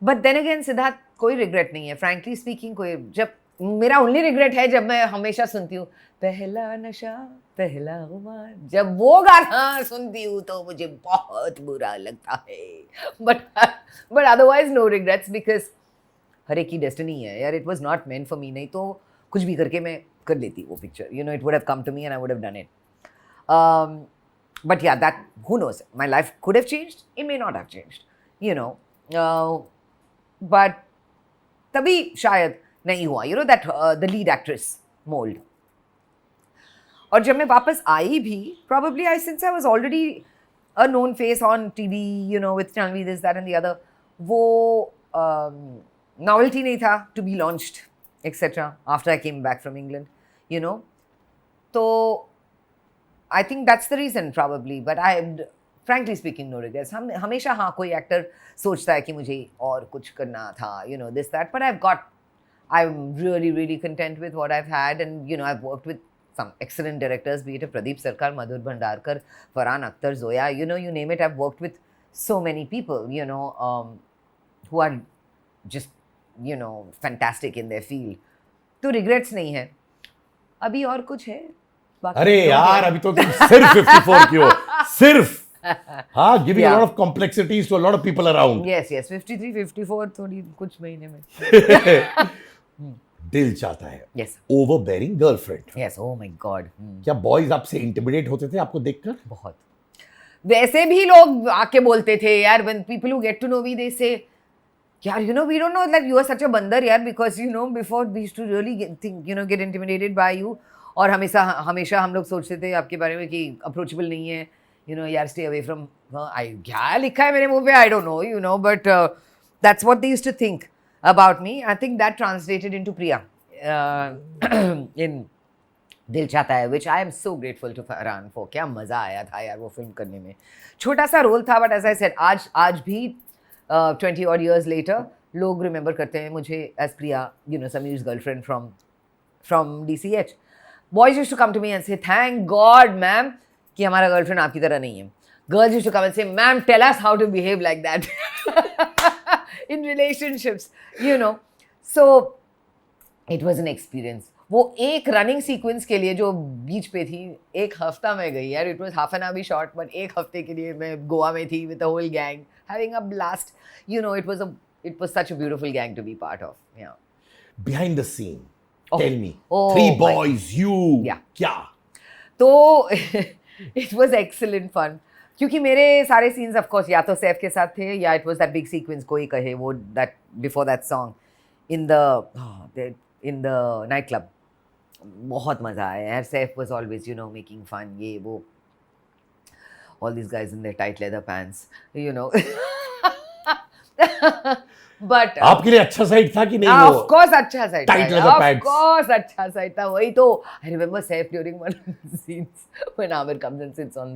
But then again, सिद्धार्थ, कोई रिग्रेट नहीं है. Frankly speaking, जब मेरा ओनली रिग्रेट है, जब मैं हमेशा सुनती हूँ पहला नशा पहला खुमार, जब वो गाना सुनती हूँ तो मुझे बहुत बुरा लगता है. But otherwise no regrets, because हर एक की डेस्टिनी है यार. It was not meant for me. नहीं तो कुछ भी करके मैं कर लेती वो picture. It would have come to me and I would have done it. But yeah, that, who knows? My life could have changed. It may not have changed. But तभी शायद नहीं हुआ, you know, that the lead actress mould. और जब मैं वापस आई भी, probably I since I was already a known face on TV, you know, with Tanvi, this, that and the other, वो novelty नहीं था to be launched, etc. after I came back from England, you know. तो I think that's the reason probably, but I frankly speaking no regrets. हम हमेशा हाँ कोई actor सोचता है कि मुझे और कुछ करना था, you know, this, that, but I'm really, really content with what I've had, and you know, I've worked with some excellent directors, be it Pradeep Sarkar, Madhur Bhandarkar, Farhan Akhtar, Zoya, you know, you name it. I've worked with so many people, you know, who are just, you know, fantastic in their field. तो regrets नहीं है. अभी और कुछ है? अरे यार, अभी तो तुम सिर्फ 54 की हो, सिर्फ. हाँ, giving a lot of complexities to a lot of people around. Yes, 53, 54 थोड़ी कुछ महीने में. दिल चाहता है. Yes. Overbearing girlfriend. Yes, oh my God. क्या बॉयज आपसे इंटिमिडेट होते थे आपको देखकर? बहुत. वैसे भी लोग आके बोलते थे यार, when people who get to know me, they say, यार, you know, we don't know that you are such a बंदर यार, because you know before we used to really get intimidated by you. और हमेशा हम लोग सोचते थे आपके बारे में कि अप्रोचेबल नहीं है, you know, यार stay away from. क्या लिखा है मेरे मुंह पे, I don't know, you know, but that's what they used to think about me. I think that translated into Priya in दिल चाहता है, which I am so grateful to Farhan for. क्या मज़ा आया था यार वो फिल्म करने में. छोटा सा रोल था, but as I said, आज भी 20 odd years later लोग रिमेंबर करते हैं मुझे as Priya, you know, Sameer's girlfriend from DCH. Boys used to come to me and say, thank God ma'am कि हमारा गर्लफ्रेंड आपकी तरह नहीं है. Girls used to come and say, ma'am, tell us how to behave like that in relationships, you know. So it was an experience. वो एक running sequence के लिए जो बीच पे थी, एक हफ्ता में गई यार. It was half an hour भी शॉर्ट, बट एक हफ्ते के लिए मैं गोवा में थी with the whole gang having a blast. You know, it was such a beautiful gang to be part of. Yeah behind the scene, Oh. Tell me. Oh, 3 boys, you. Yeah. क्या? तो it was excellent fun, क्योंकि मेरे सारे scenes of course या तो सैफ के साथ थे, या it was that big sequence कोई कहे वो that before that song in the night club. बहुत मज़ा आया यार. Saif was always, you know, making fun, ये वो, all these guys in their tight leather pants, you know. But आपके लिए अच्छा साइड था कि नहीं? वो of course अच्छा साइड था. tight leather Of pants. course अच्छा साइड था. वही तो I remember Saif during one of the scenes when Amir comes and sits on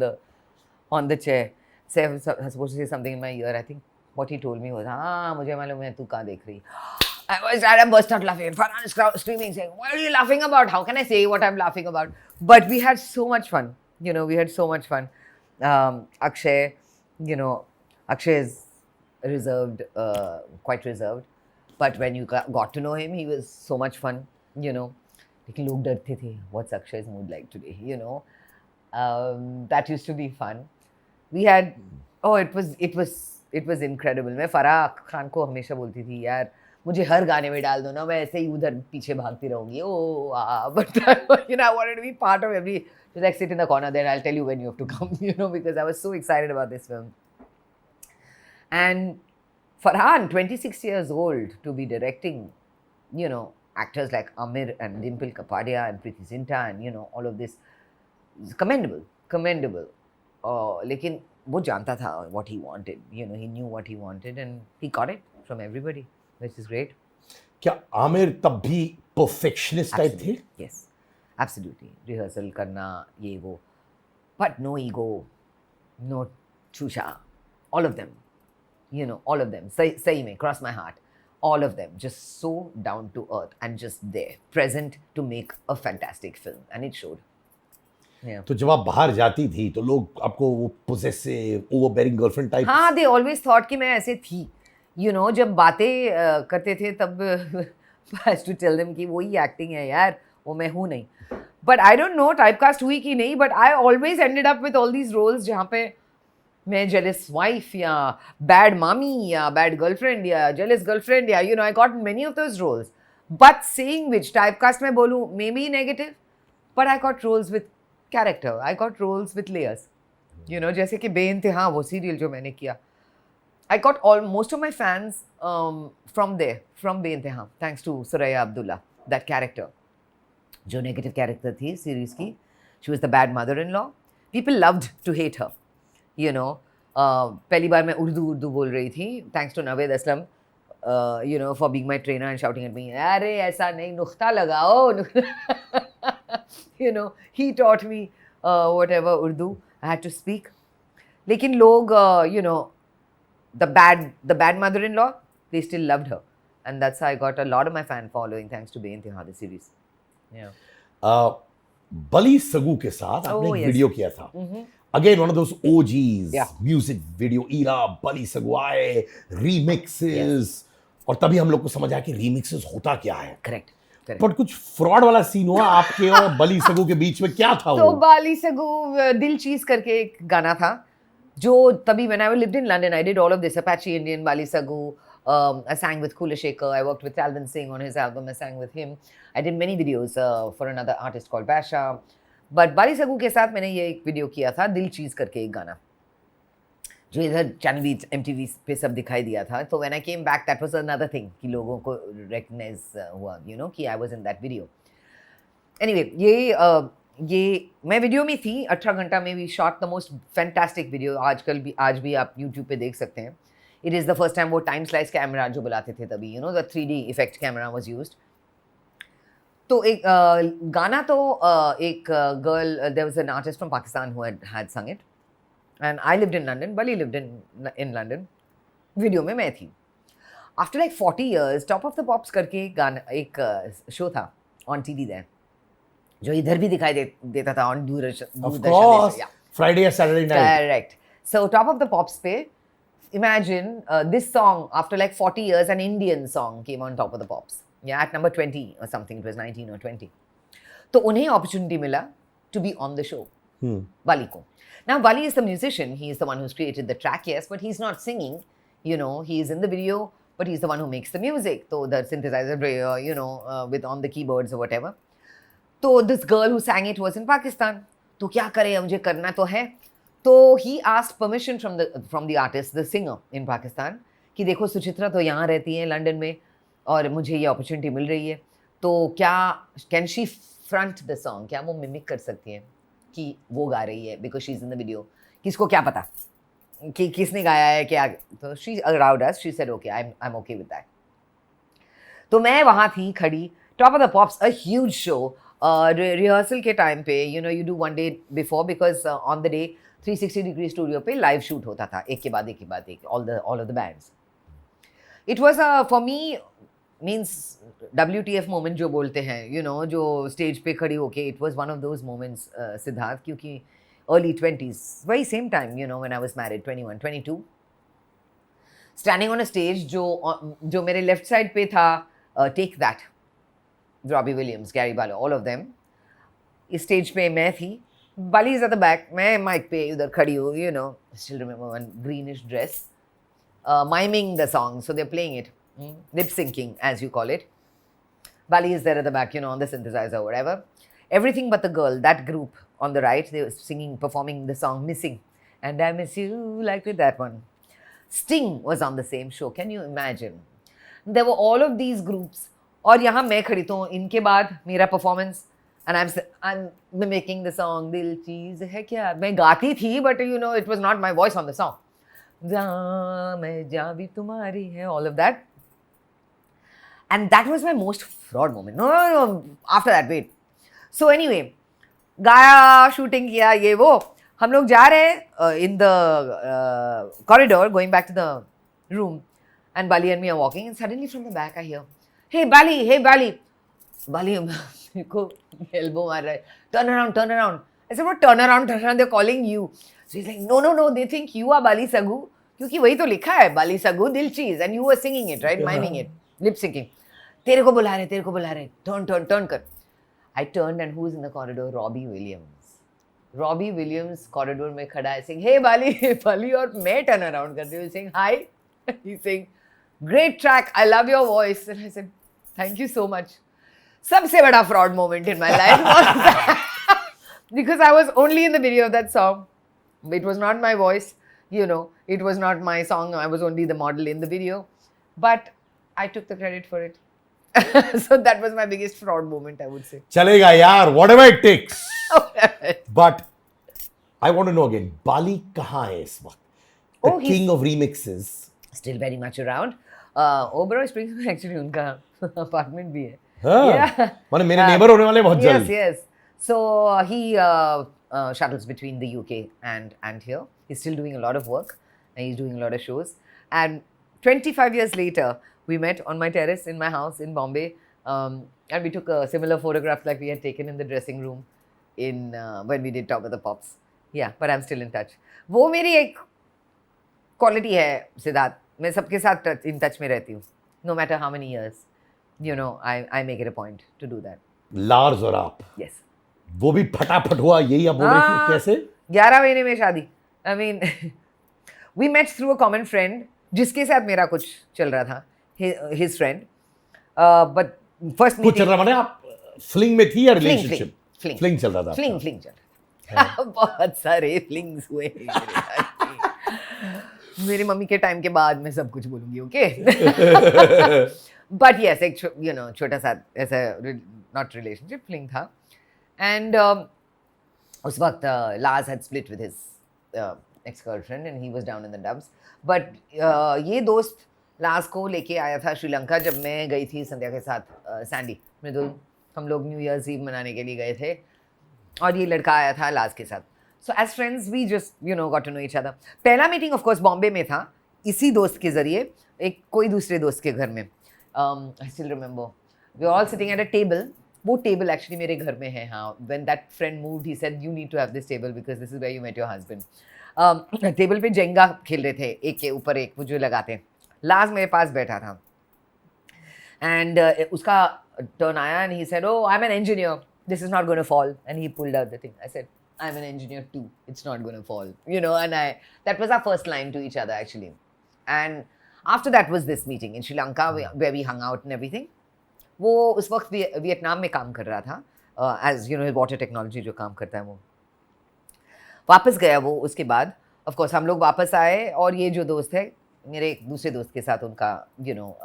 the chair. Saif was supposed to say something in my ear. I think what he told me was, हाँ मुझे मालूम है तू कहाँ देख रही. I burst out laughing. Farhan is screaming, saying, "What are you laughing about? How can I say what I'm laughing about?" But we had so much fun. You know, we had so much fun. Akshay, you know, Akshay is reserved, quite reserved. But when you got to know him, he was so much fun. You know, लेकिन लोग डरते थे. What's Akshay's mood like today? You know, that used to be fun. We had, it was incredible. मैं फराह खान को हमेशा बोलती थी यार, मुझे हर गाने में डाल दो ना, मैं ऐसे ही उधर पीछे भागती रहूंगी. But you know, I wanted to be part of every. Just like sit in the corner there. I'll tell you when you have to come. You know, because I was so excited about this film. And Farhan, 26 years old, to be directing, you know, actors like Amir and Dimple Kapadia and Preeti Zinta and you know all of this, is commendable. लेकिन वो जानता था what he wanted. You know, he knew what he wanted and he got it from everybody, which is great. क्या आमिर तब भी perfectionist type थे? Yes, absolutely. Rehearsal करना ये वो, but no ego, no chusha, all of them. You know, all of them. सही में, cross my heart. All of them just so down to earth and just there, present to make a fantastic film, and it showed. Yeah. तो जब आप बाहर जाती थी तो लोग आपको वो possessive, overbearing girlfriend type? हाँ, they always thought कि मैं ऐसे थी. You know, जब बातें करते थे तब I used to tell them कि वही acting है यार, वो मैं हूँ नहीं. But I don't know typecast हुई कि नहीं, but I always ended up with all these roles जहाँ पे मैं jealous wife या bad mommy या bad girlfriend या jealous girlfriend या, you know, I got many of those roles. But saying which typecast मैं बोलूँ, maybe negative, but I got roles with character. I got roles with layers. You know, जैसे कि बेइंतहा वो serial जो मैंने किया. I got most of my fans from there, from Be-Inteha, thanks to Suraya Abdullah, that character. जो negative character थी series की, she was the bad mother-in-law. People loved to hate her, you know. पहली बार मैं उर्दू बोल रही थी, thanks to Naved Aslam, you know, for being my trainer and shouting at me, अरे ऐसा नहीं, नुक्ता लगाओ. You know, he taught me whatever Urdu I had to speak. लेकिन लोग, you know, the bad mother-in-law, they still loved her. And that's how I got a lot of my fan following thanks to Be-Inteha, the series. Yeah. बली सगू के साथ आपने एक video किया था. Again, one of those OGs, music video era, बली सगू आए, remixes, और तभी हम लोग को समझ आया कि remixes होता क्या है. Correct. पर कुछ फ्रॉड वाला सीन हुआ आपके और बली सगू के बीच में, क्या था वो? तो बली सगू दिल चीज करके एक गाना था जो तभी when I lived in London, I did all of this, Apache Indian, Bali Sagu, I sang with Kula Shaker, I worked with Alvin Singh on his album, I sang with him. I did many videos for another artist called Basha. But Bali Sagu के साथ मैंने ये एक video किया था, दिल चीज करके एक गाना, जो इधर चैनल वी MTV पे सब दिखाई दिया था. तो when I came back, that was another thing कि लोगों को recognize हुआ, you know, कि I was in that video. Anyway, ये मैं वीडियो में थी, 18 घंटा में. We shot the most fantastic video. आज भी आप यूट्यूब पे देख सकते हैं. It is the first time वो टाइम स्लाइस कैमरा जो बुलाते थे तभी, you know, the 3D effect camera was used. तो एक गाना तो एक girl, there was an artist from Pakistan who had sung इट, and I lived in London, Bali lived in London. Video में मैं थी. After like 40 years, top of the pops करके एक शो था ऑन टीवी देयर, जो इधर भी दिखाई देता था ऑन दूरदर्शन. फ्राइडे या Saturday night. Correct. So top of the pops पे, imagine this song, after like 40 years, an Indian song came on top of the pops. Yeah, at number 20 or something, it was 19 or 20. तो उन्हें opportunity मिला to be on the show. Wali को. Now Wali is the musician. He is the one who's created the track, yes, but he's not singing. You know, he is in the video, but he's the one who makes the music. So the synthesizer, you know, with on the keyboards or whatever. तो this girl who sang it was in Pakistan. तो क्या करे, मुझे करना तो है. तो he asked permission from the artist, the singer in Pakistan, कि देखो सुचित्रा तो यहाँ रहती है लंदन में और मुझे ये अपॉर्चुनिटी मिल रही है, तो क्या can she front the song, क्या वो मिमिक कर सकती है कि वो गा रही है, because she is in the video. किसको क्या पता कि किसने गाया है क्या. तो she allowed us, she said okay, I am okay with that. तो मैं वहाँ थी खड़ी, top of the pops, a huge show. Rehearsal के टाइम पे, you know, you do one day before, because on the day 360 degree studio पे live shoot होता था, एक के बाद एक, all of the bands. It was for me means WTF moment जो बोलते हैं, यू नो, जो स्टेज पे खड़ी होके, it was one of those moments Siddharth, क्योंकि अर्ली 20s, वही same time, you know, when I was married, 21, 22, standing on a stage जो मेरे लेफ्ट साइड पे था, take that, Robbie Williams, Gary Barlow, all of them. इस stage पे मैं थी, Bali is at the back, मैं माइक पे उधर खड़ी हूँ, you know, still remember one greenish dress, miming the song, so they're playing it, lip syncing as you call it. Bali is there at the back, you know, on the synthesizer or whatever. Everything but the girl, that group on the right, they were singing, performing the song Missing, and I Miss You, like with that one. Sting was on the same show, can you imagine? There were all of these groups, और यहाँ मैं खड़ी तो इनके बाद मेरा performance, and I'm mimicking the song, दिल चीज है क्या. मैं गाती थी, but you know, it was not my voice on the song. जहाँ मैं जहाँ भी तुम्हारी है, all of that. And that was my most fraud moment. No, after that, wait. So anyway, गाया, shooting किया, ये वो. हम लोग जा रहे हैं in the corridor, going back to the room, and Bali and me are walking, and suddenly from the back I hear, hey Bali. Bali को elbow मार रहा है, turn around. I said, what turn around, they're calling you. So he's like, no, they think you are Bali Sagu, क्योंकि वही तो लिखा है, Bali Sagu, दिल चीज, and you were singing it, right, miming it, lip syncing. तेरे को बुला रहे, turn कर. I turned, and who's in the corridor? Robbie Williams corridor में खड़ा है, saying, hey Bali, और मैं turn around करती हूँ, saying hi. He's saying, great track, I love your voice. And I said, thank you so much. सबसे बड़ा fraud moment in my life, because I was only in the video of that song. It was not my voice. You know, it was not my song. I was only the model in the video, but I took the credit for it. So that was my biggest fraud moment, I would say. चलेगा यार, whatever it takes. But I want to know again, Bali कहाँ है इस वक्त? The Oh, he's- king of remixes. Still very much around. Oberoi Springs में actually उनका apartment भी है. हाँ, Yeah. माने मेरे neighbor होने वाले बहुत Yes, जल्द. yes. So he shuttles between the UK and here. He's still doing a lot of work and he's doing a lot of shows. And 25 years later, we met on my terrace in my house in Bombay, and we took a similar photograph like we had taken in the dressing room in when we did Top of the Pops. Yeah, but I'm still in touch. वो मेरी एक quality है सिद्धार्थ. मैं सबके साथ in touch में रहती हूँ. No matter how many years, you know, I make it a point to do that. Lars और आप, Yes. वो भी फटाफट हुआ, यही आप बोल रही थी, हाँ। कैसे? 11 महीने में शादी. I mean, we met through a common friend जिसके साथ मेरा कुछ चल रहा था. His friend. But first कुछ meeting. चल रहा माने आप फ्लिंग में थी या Fling, रिलेशनशिप? fling. फ्लिंग चल रहा था. Fling चल रहा था. बहुत सारे flings हुए हैं मेरे साथ. मेरी मम्मी के टाइम के बाद मैं सब कुछ बोलूंगी, ओके? But yes, एक you know छोटा सा ऐसा not relationship fling था. And उस वक्त Lars had split with his ex-girlfriend and he was down in the dumps. But ये दोस्त Lars को लेके आया था श्रीलंका जब मैं गई थी संध्या के साथ सैंडी मृदुल. हम लोग न्यू ईयर्स ईव मनाने के लिए गए थे और ये लड़का आया था Lars के साथ. So as friends we just you know got to know each other. पहला मीटिंग of course बॉम्बे में था इसी दोस्त के जरिए एक कोई दूसरे दोस्त के घर में. I still remember we were all sitting at a table. वो टेबल एक्चुअली मेरे घर में है. हाँ, when that friend moved he said you need to have this table because this is where you met your husband. Table पे Jenga खेल रहे थे एक के ऊपर एक, वो जो लगाते हैं. Lars मेरे पास बैठा था and उसका turn आया and he said oh I'm an engineer, this is not going to fall, and he pulled out the thing. I said I'm an engineer too, it's not going to fall, you know. And that was our first line to each other actually. And after that was this meeting in Sri Lanka where we hung out and everything. वो उस वक्त Vietnam में काम कर रहा था as you know water technology जो काम करता है वो. वापस गया वो उसके बाद. ऑफ कोर्स हम लोग वापस आए और ये जो दोस्त है मेरे एक दूसरे दोस्त के साथ उनका यू नो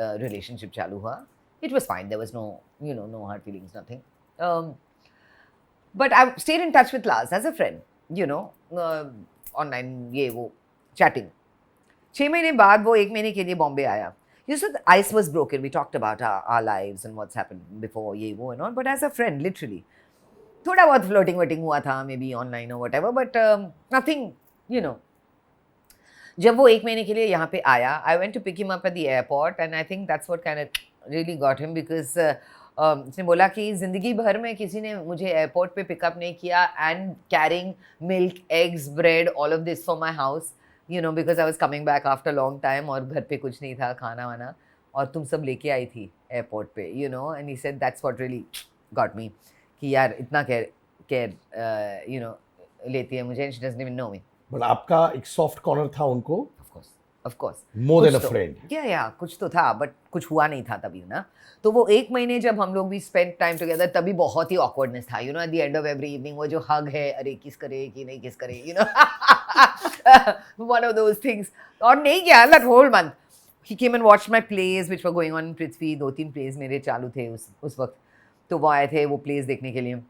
रिलेशनशिप चालू हुआ. It was fine, there was no hard feelings, nothing. But I stayed in touch with Lars as a friend, you know, online ये वो चैटिंग. 6 महीने बाद वो 1 महीने के लिए बॉम्बे आया. You said the ice was broken. We talked about our lives and what's happened before ये वो and all. But as a friend, literally, थोड़ा बहुत flirting हुआ था, maybe online or whatever. But nothing, you know. जब वो 1 महीने के लिए यहाँ पे आया, I went to pick him up at the airport, and I think that's what kind of really got him because उसने बोला कि जिंदगी भर में किसी ने मुझे एयरपोर्ट पे पिकअप नहीं किया and carrying milk, eggs, bread, all of this for my house. You know, because I was coming back after a long time और घर पे कुछ नहीं था खाना वाना और तुम सब लेके आई थी एयरपोर्ट पे, you know. And he said that's what really got me कि यार इतना केयर you know लेती है मुझे, and she doesn't even know me. But आपका एक सॉफ्ट कॉर्नर था उनको, Of course. more than a friend. Yeah, कुछ तो था बट कुछ हुआ नहीं था तभी ना. तो वो 1 महीने जब हम लोग भी स्पेंड टाइम टुगेदर तभी बहुत ही ऑकवर्डनेस था, you know. At the end of every evening वो जो हग है, अरे किस करे कि नहीं किस करे, you know. One of those things. और नहीं किया that whole month. He came and watched my plays which were going on in Prithvi. 2-3 plays मेरे चालू थे उस वक्त. तो वो आए थे वो प्लेज देखने के लिए.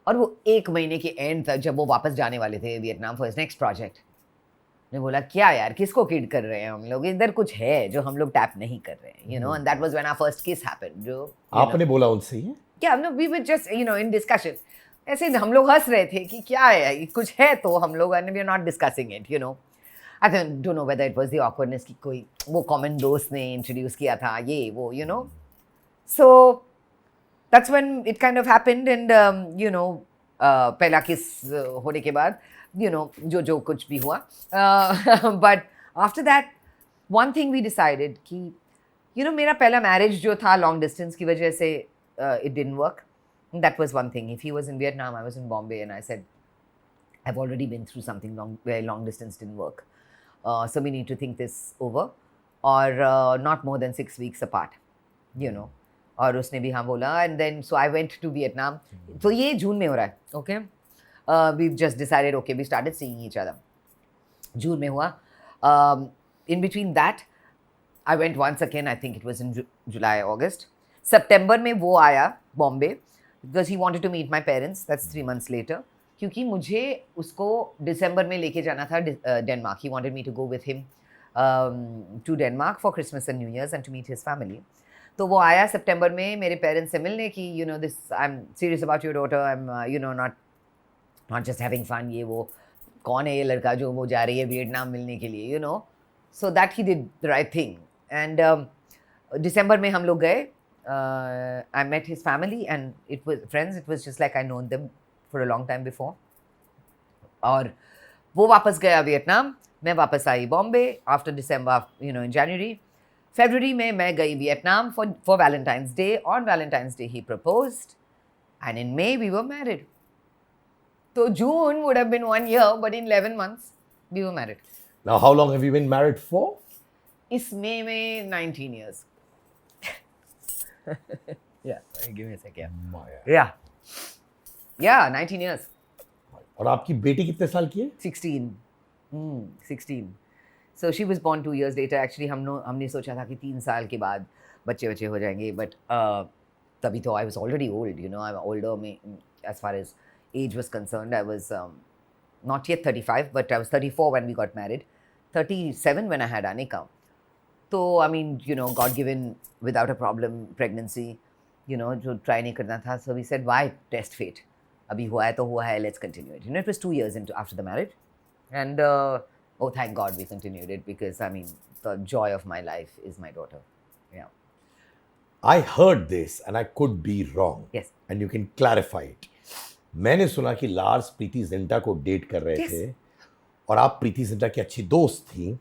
और वो 1 महीने के एंड तक जब वो वापस जाने वाले थे Vietnam for his next project, ने बोला क्या यार किसको किड कर रहे हैं हम लोग, इधर कुछ है जो हम लोग टैप नहीं कर रहे हैं, you know. And that was when our first kiss happened. जो आपने बोला उनसे ही? क्या no we were just you know in discussion. ऐसे हम लोग हंस रहे थे कि क्या है कुछ है तो हम लोग, and we are not discussing it, you know. I don't know whether it was the awkwardness कि कोई वो कॉमन दोस्त ने इंट्रोड्यूस किया था ये वो, you know. So that's when it kind of happened. And you know पहला किस होने के बाद you know जो कुछ भी हुआ. But after that one thing we decided कि you know मेरा पहला marriage जो था long distance की वजह से it didn't work. That was one thing. If he was in Vietnam, I was in Bombay, and I said I've already been through something where long distance didn't work. So we need to think this over, or not more than 6 weeks apart, you know. और उसने भी हाँ बोला. And then so I went to Vietnam. तो ये जून में हो रहा है, okay. We've just decided, okay, we started seeing each other. जून में हुआ. In between that, I went once again. I think it was in July, August. September में वो आया Bombay because he wanted to meet my parents. That's 3 months later. क्योंकि मुझे उसको दिसंबर में लेके जाना था Denmark. He wanted me to go with him to Denmark for Christmas and New Year's and to meet his family. तो वो आया सितंबर में मेरे पेरेंट्स से मिलने की, you know, this, I'm serious about your daughter. I'm, you know, not just having fun. ये वो कौन है ये लड़का जो वो जा रही है वियतनाम मिलने के लिए, you know. So that he did the right thing. And दिसंबर में हम लोग गए. I met his family and it was friends. It was just like I known them for a long time before. और वो वापस गया वियतनाम, मैं वापस आई Bombay after December, you know, in January. February में मैं गई Vietnam for Valentine's Day. On Valentine's Day he proposed and in May we were married. So June would have been 1 year, but in 11 months we were married. Now, how long have you been married for? इस May में 19 years. Yeah, give me a second. Yeah. Yeah, 19 years. और आपकी बेटी कितने साल की है? 16. 16. So she was born 2 years later. Actually हमने सोचा था कि 3 साल के बाद बच्चे हो जाएंगे, but तभी तो I was already old, you know. I'm older as far as age was concerned. I was not yet 35, but I was 34 when we got married. 37 when I had Anika. So, I mean, you know, God given without a problem pregnancy, you know, जो try नहीं करना था. So we said, why test fate? अभी हुआ है तो हुआ है, let's continue it. You know, it was 2 years after the marriage. And, oh, thank God we continued it because, I mean, the joy of my life is my daughter. Yeah. I heard this and I could be wrong. Yes. And you can clarify it. मैंने सुना कि Lars Preity Zinta को date कर रहे Yes. थे और आप प्रीति जिंटा की अच्छी दोस्त थी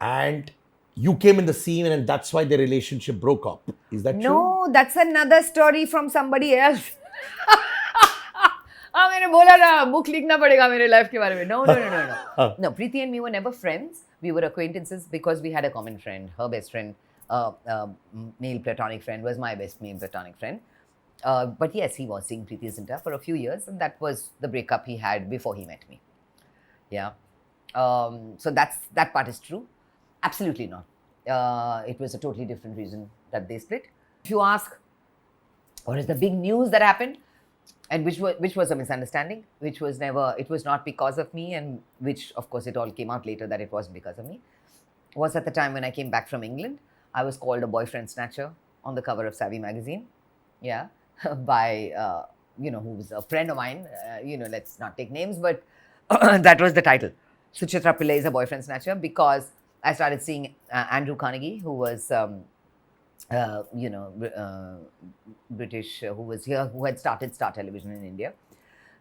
and you came in the scene and that's why the relationship broke up. Is that true? No, that's another story from somebody else. हाँ, मैंने बोला ना बुक लिखना पड़ेगा मेरे लाइफ के बारे में. No. No, Preeti and me were never friends. We were acquaintances because we had a common friend. Her best friend, male platonic friend, was my best male platonic friend. But yes, he was seeing Preeti Zinta for a few years, and that was the breakup he had before he met me. Yeah. So that part is true. Absolutely not. It was a totally different reason that they split. If you ask, what is the big news that happened, and which was a misunderstanding, which was never, it was not because of me, and which of course it all came out later that it wasn't because of me, was at the time when I came back from England. I was called a boyfriend snatcher on the cover of Savvy magazine. Yeah. By, you know, who was a friend of mine, you know, let's not take names, but that was the title. Suchitra Pillai is a boyfriend snatcher because I started seeing Andrew Carnegie, who was, you know, British, who was here, who had started Star Television in India.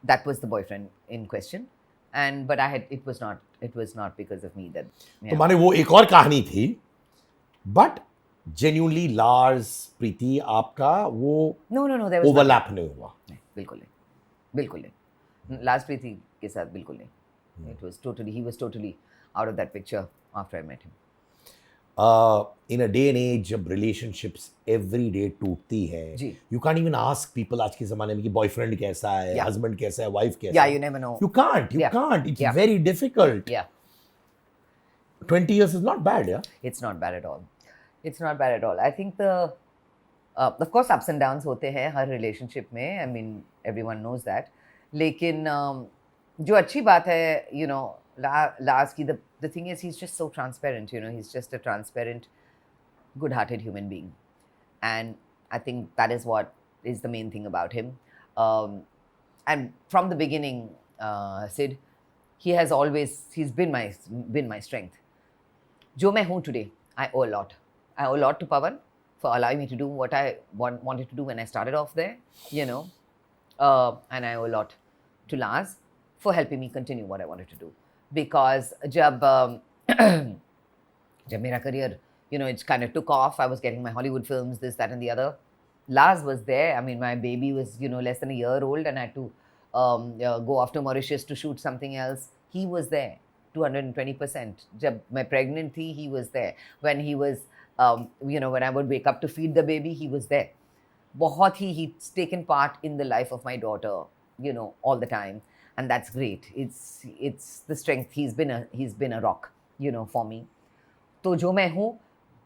That was the boyfriend in question. But it was not because of me that. तो माने वो एक और कहानी थी, but genuinely Lars, Preeti, आपका वो No, there was overlap नहीं हुआ. बिल्कुल नहीं. Lars Preeti के साथ बिल्कुल नहीं. It was totally, he was totally out of that picture after I met him. In a day and age जब relationships every day टूटती है, जी. you can't even ask people आज के ज़माने में कि boyfriend कैसा है, Yeah. husband कैसा है, wife कैसा Yeah, है. you never know. You can't. Yeah. It's Yeah. very difficult. Yeah. 20 years is not bad, yeah? It's not bad at all. It's not bad at all. I think of course ups and downs होते हैं हर relationship में. I mean, everyone knows that. लेकिन जो अच्छी बात है, you know, Lars की the thing is he's just so transparent, you know, he's just a transparent, good-hearted human being. And I think that is what is the main thing about him. And from the beginning, Sid, he's been my strength. जो मैं हूँ today, I owe a lot. I owe a lot to Pawan for allowing me to do what I wanted to do when I started off there, you know. And I owe a lot to Lars for helping me continue what I wanted to do. Because जब मेरा career, you know, it kind of took off, I was getting my Hollywood films, this, that and the other. Lars was there. I mean, my baby was, you know, less than a year old and I had to go off to Mauritius to shoot something else. He was there, 220%. जब मैं pregnant थी, he was there. When he was, you know, when I would wake up to feed the baby, he was there. बहुत ही, he's taken part in the life of my daughter, you know, all the time. and that's great. It's the strength. He's been a rock, you know, for me. तो जो मैं हूँ,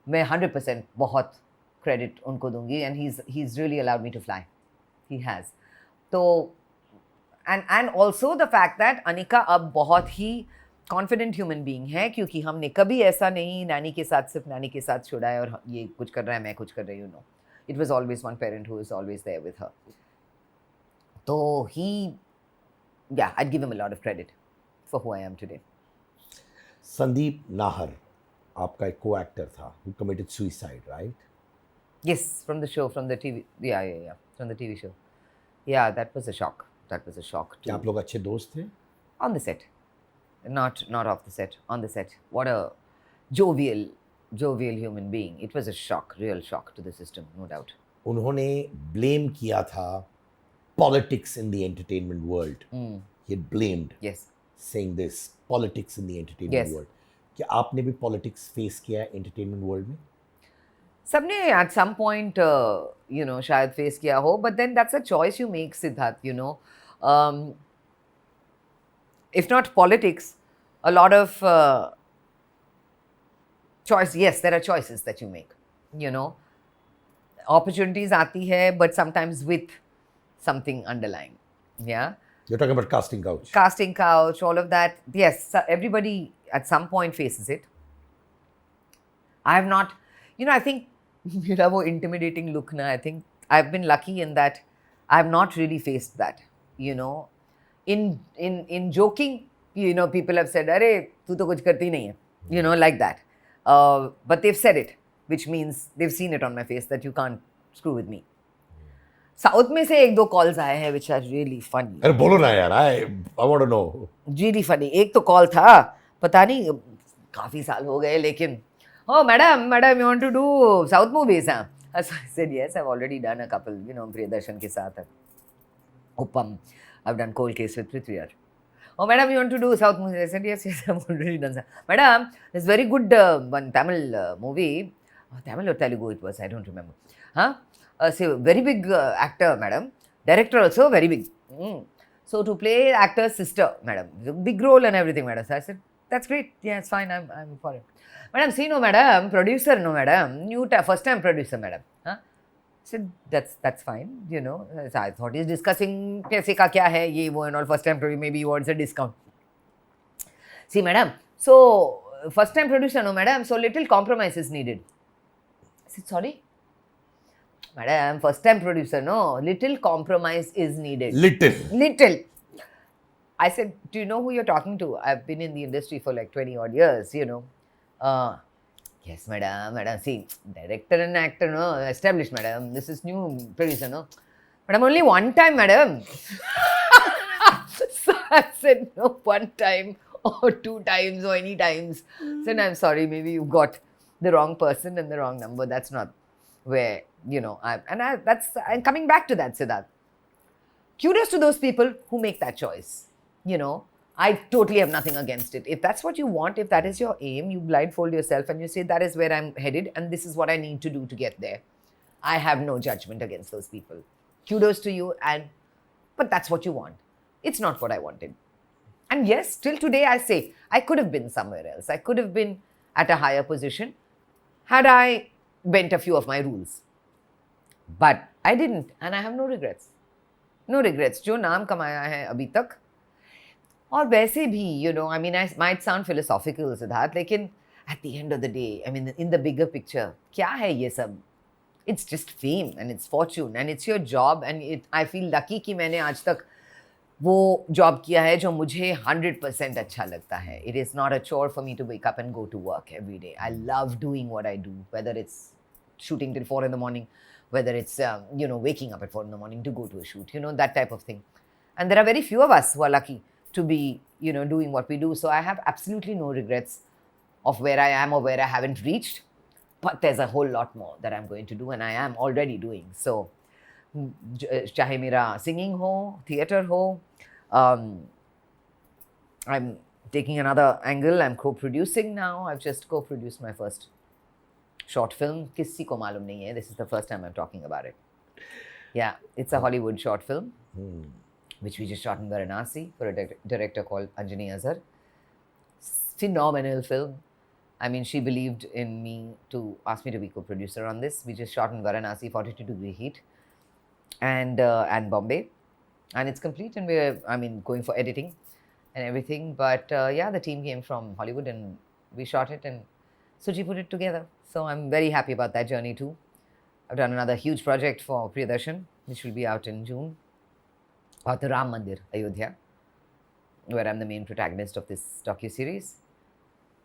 मैं 100% बहुत credit उनको दूंगी, and he's really allowed me to fly. He has. तो and also the fact that Anika अब बहुत ही confident human being है, क्योंकि हमने कभी ऐसा नहीं नैनी के साथ सिर्फ नैनी के साथ छोड़ा है और ये कुछ कर रहा है मैं कुछ कर रही हूँ. No, it was always one parent who was always there with her. तो I'd give him a lot of credit for who I am today. Sandeep Nahar आपका एक को-एक्टर था who committed suicide, right? Yes, from the show, from the TV. Yeah. From the TV show. Yeah, that was a shock. That was a shock क्या too. आप लोग अच्छे दोस्त थे? On the set. Not off the set. On the set. What a jovial human being. It was a shock, real shock to the system, no doubt. उन्होंने blame किया था politics in the entertainment world. He had blamed Yes. saying this politics in the entertainment Yes. world. क्या आपने भी politics face किया है entertainment world में? सबने at some point, you know, शायद face किया हो, but then that's a choice you make, Siddharth, you know. If not politics, a lot of choice. Yes, there are choices that you make, you know. Opportunities आती है, but sometimes with something underlying. Yeah. You're talking about casting couch. Casting couch, all of that. Yes, everybody at some point faces it. I have not, you know, I think, मेरा वो intimidating look ना, I think I've been lucky in that I have not really faced that, you know. In joking, you know, people have said, अरे तू तो कुछ करती नहीं है, you know, like that. But they've said it, which means they've seen it on my face that you can't screw with me. South में से एक दो कॉल्स आए हैं which are really funny. अरे बोलो ना यार, I want to know. Really funny. एक तो कॉल था, पता नहीं काफी साल हो गए, लेकिन oh madam, you want to do South movies? Huh? I said yes, I've already done a couple, you know, Priyadarshan ke saath. Uppam, I've done Cold Case with Prithviraj. Oh madam, you want to do South movies? I said yes, I've already done that. Madam, there's very good one Tamil movie. Tamil or Telugu it was, I don't remember. Huh? So very big actor, madam. Director also very big. So to play actor's sister, madam, big role and everything, madam. So I said, that's great. Yeah, it's fine. I'm for it. Madam, see, no, madam. Producer, no, madam. New first time producer, madam. Huh? I said, that's fine. You know. So I thought he's discussing kaise ka kya hai, ye wo and all. First time producer, maybe he wants a discount. See, madam. So first time producer, no, madam. So little compromise is needed. I said, sorry. Madam, first time producer, no, little compromise is needed. Little. I said, do you know who you're talking to? I've been in the industry for like 20 odd years, you know. Yes, madam, see, director and actor, no, established, madam. This is new producer, no. Madam, only one time, madam. So I said, no, one time or two times or any times. I said, I'm sorry, maybe you got the wrong person and the wrong number. That's not where, you know, I'm coming back to that, Siddharth. Kudos to those people who make that choice. You know, I totally have nothing against it. If that's what you want, if that is your aim, you blindfold yourself and you say, that is where I'm headed and this is what I need to do to get there. I have no judgment against those people. Kudos to you, but that's what you want. It's not what I wanted. And yes, till today I say, I could have been somewhere else. I could have been at a higher position had I bent a few of my rules. But I didn't, and I have no regrets. No regrets. जो नाम कमाया है अभी तक, और वैसे भी, you know, I mean, I might sound philosophical, Siddharth, लेकिन at the end of the day, I mean, in the bigger picture, क्या है ये सब? It's just fame and it's fortune and it's your job and I feel lucky कि मैंने आज तक वो job किया है जो मुझे 100% अच्छा लगता है. It is not a chore for me to wake up and go to work every day. I love doing what I do, whether it's shooting till 4 in the morning, whether it's, you know, waking up at 4 in the morning to go to a shoot, you know, that type of thing. And there are very few of us who are lucky to be, you know, doing what we do. So I have absolutely no regrets of where I am or where I haven't reached. But there's a whole lot more that I'm going to do and I am already doing. So, चाहे मेरा singing हो, theatre हो, I'm taking another angle. I'm co-producing now. I've just co-produced my first short film. किसी को मालूम नहीं है. This is the first time I'm talking about it. Yeah, it's a Hollywood short film. which we just shot in Varanasi for a director called Anjani Azhar. Phenomenal film. I mean, she believed in me to ask me to be co-producer on this. We just shot in Varanasi, 42-degree heat, and Bombay, and it's complete. And we're going for editing and everything. But yeah, the team came from Hollywood and we shot it, and Suji put it together. So I'm very happy about that journey too. I've done another huge project for Priyadarshan, which will be out in June, about the Ram Mandir, Ayodhya, where I'm the main protagonist of this docu-series.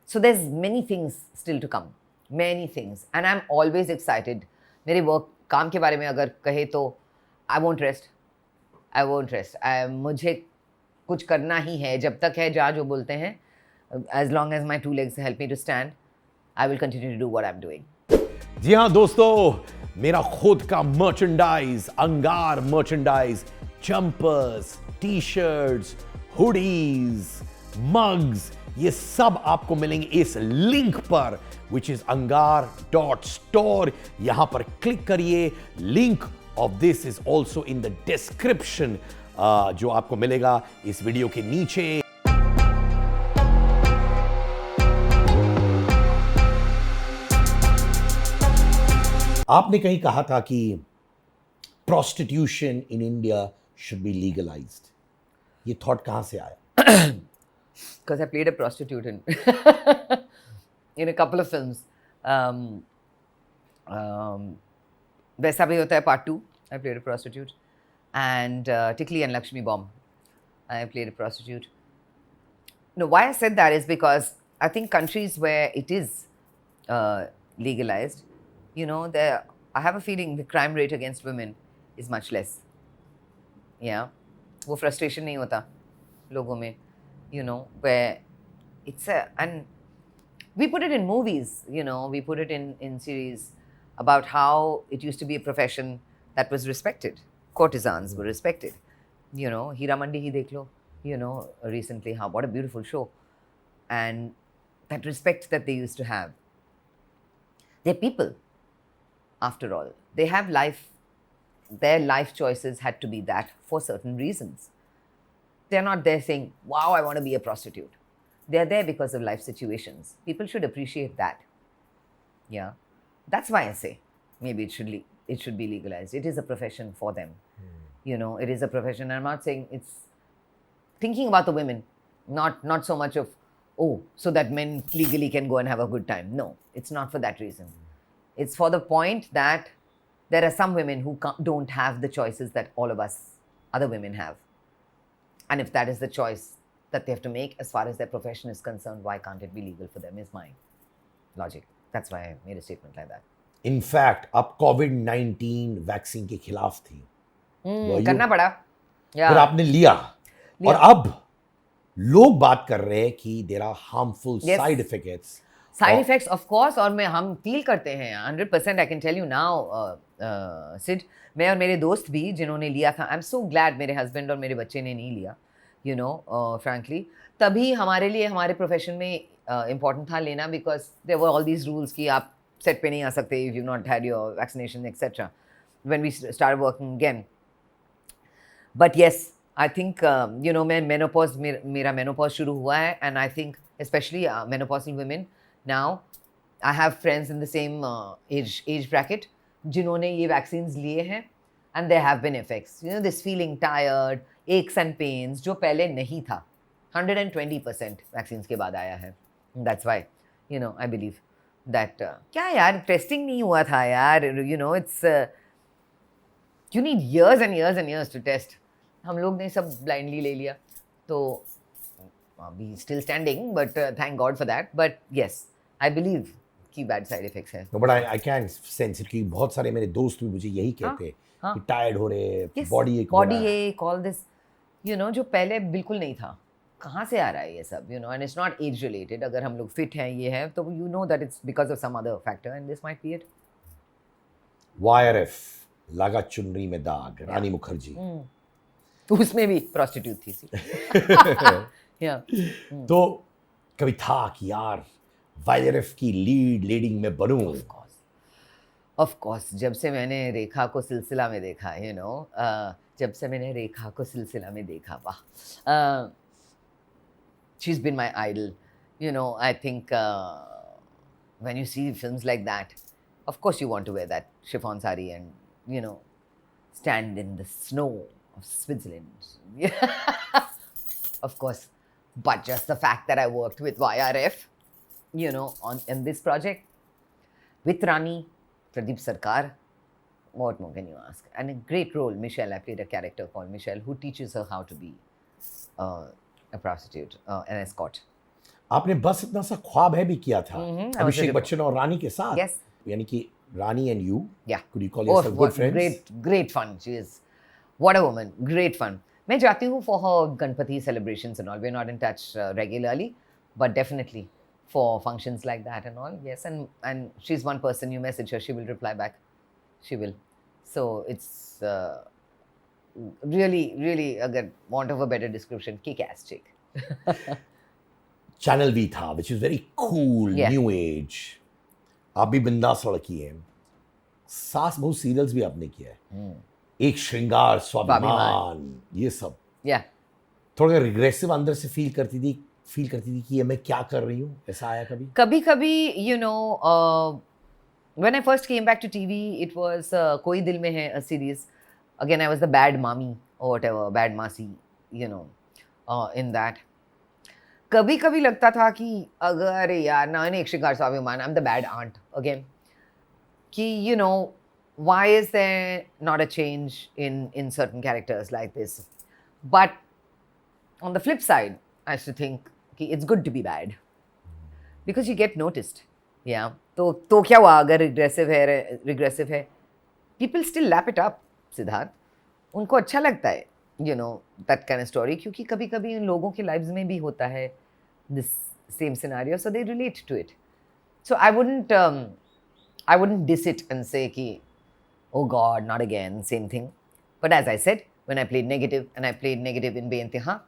So there's many things still to come, many things, and I'm always excited. मेरे work काम के बारे में अगर कहे तो I won't rest. मुझे कुछ करना ही है, जब तक है जहाँ जो बोलते हैं, as long as my two legs help me to stand, I will continue to do what I'm doing. जी हाँ दोस्तों, मेरा खुद का मर्चेंडाइज, अंगार merchandise, jumpers, T shirts, hoodies, mugs, ये सब आपको मिलेंगे इस लिंक पर, विच इज angar.store. यहां पर क्लिक करिए. Link of this is also in the description, जो आपको मिलेगा इस वीडियो के नीचे. आपने कहीं कहा था कि prostitution in India should be legalised. ये थॉट कहां से आया? Because I played a prostitute in a couple of films. Vaisa Bhi Hota Hai Part 2, I played a prostitute. And Tikli and Lakshmi Bomb, I played a prostitute. No, why I said that is because I think countries where it is legalized, I have a feeling the crime rate against women is much less. Yeah. वो frustration नहीं होता लोगों में. Where it's and we put it in movies, we put it in series about how it used to be a profession that was respected. Courtesans were respected. Hira Mandi hi dekh lo, recently, what a beautiful show. And that respect that they used to have. They're people, after all. They have life. Their life choices had to be that for certain reasons. They're not there saying, wow, I want to be a prostitute. They're there because of life situations. People should appreciate that. Yeah. That's why I say maybe it should be legalized. It is a profession for them. It is a profession. I'm not saying it's thinking about the women, not so much of, so that men legally can go and have a good time. No, it's not for that reason. It's for the point that there are some women who don't have the choices that all of us other women have. And if that is the choice that they have to make as far as their profession is concerned, why can't it be legal for them is my logic. That's why I made a statement like that. In fact, आप COVID-19 vaccine के खिलाफ थी. करना पड़ा. फिर आपने लिया. और अब लोग बात कर रहे हैं कि there are harmful side effects. Side effects, of course, और हम feel करते हैं 100%. I can tell you now, Sid, मैं और मेरे दोस्त भी जिन्होंने लिया था, I'm so glad मेरे husband और मेरे बच्चे ने नहीं लिया, frankly. तभी हमारे लिए हमारे प्रोफेशन में important था लेना, because there were all these rules कि आप set पे नहीं आ सकते if you've not had your vaccination, etc. When we started working again. But yes, I think, मेरा menopause शुरू हुआ है, and I think especially menopausal women, now I have friends in the same age bracket जिन्होंने ये vaccines लिए हैं, and there have been effects. This feeling tired, aches and pains, जो पहले नहीं था. 120% vaccines के बाद आया है. That's why, I believe that क्या यार testing नहीं हुआ था यार. It's you need years and years and years to test. हम लोग ने सब blindly ले लिया. तो we still standing, but thank God for that. But yes, I believe कि bad side effects है. No, but I can sense it कि बहुत सारे मेरे दोस्त भी मुझे यही कहते हैं कि tired हो रहे, body ache, all this, जो पहले बिल्कुल नहीं था. कहाँ से आ रहा है ये सब, and it's not age related. अगर हम लोग fit हैं, ये है, तो that it's because of some other factor, and this might be it. YRF, लगा चुनरी में दाग, रानी मुखर्जी. उसमें भी prostitute थी सी. Yeah. तो कभी था कि यार YRF की लीडिंग में बनूं. Of course. जब से मैंने रेखा को सिलसिला में देखा, जब से मैंने रेखा को सिलसिला में देखा, वाह, she's been my idol. You know, I think when you see films like that, of course you want to wear that chiffon sari and, you know, stand in the snow of Switzerland. Of course. But just the fact that I worked with YRF, you know, in this project, with Rani, Pradeep Sarkar, what more can you ask? And a great role, Michelle. I played a character called Michelle who teaches her how to be a prostitute, an escort. आपने बस इतना सा ख्वाब है भी किया था I was Abhishek a- Bachchan और रानी के साथ. Yes. यानी कि रानी and you. Yeah. Could you call Oh, yourself good what friends? great fun. She is, what a woman. Great fun. मैं जाती हूँ for her Ganpati celebrations and all. We're not in touch regularly, but definitely for functions like that and all. Yes, and she's one person. You message her, she will reply back. She will. So it's really, अगर want of a better description, kick-ass chick. Channel V था, which is very cool, Yeah. new age. आप भी बिंदास लड़की हैं. सास बहू serials भी आपने किया है. एक श्रृंगार स्वाभिमान ये सब. Yeah. थोड़ा रिग्रेसिव अंदर से फील करती थी कि ये मैं क्या कर रही हूँ. ऐसा आया कभी? कभी you know, when I first came back to TV, it was Koi Dil Mein Hai, a series. Again, I was the bad mommy or whatever, bad masi, you know, in that. कभी कभी लगता था कि अगर यार ना एक शिकार स्वाभिमान, I'm the bad aunt again. कि you know, why is there not a change in certain characters like this? But on the flip side, I used to think कि it's good to be bad because you get noticed. Yeah. तो क्या हुआ अगर regressive है, people still lap it up, Siddharth. उनको अच्छा लगता है, you know, that kind of story, क्योंकि कभी कभी उन लोगों के lives में भी होता है this same scenario, so they relate to it. So I wouldn't diss it and say कि oh God, not again, same thing. But as I said, when I played negative, and I played negative in Be-Inteha,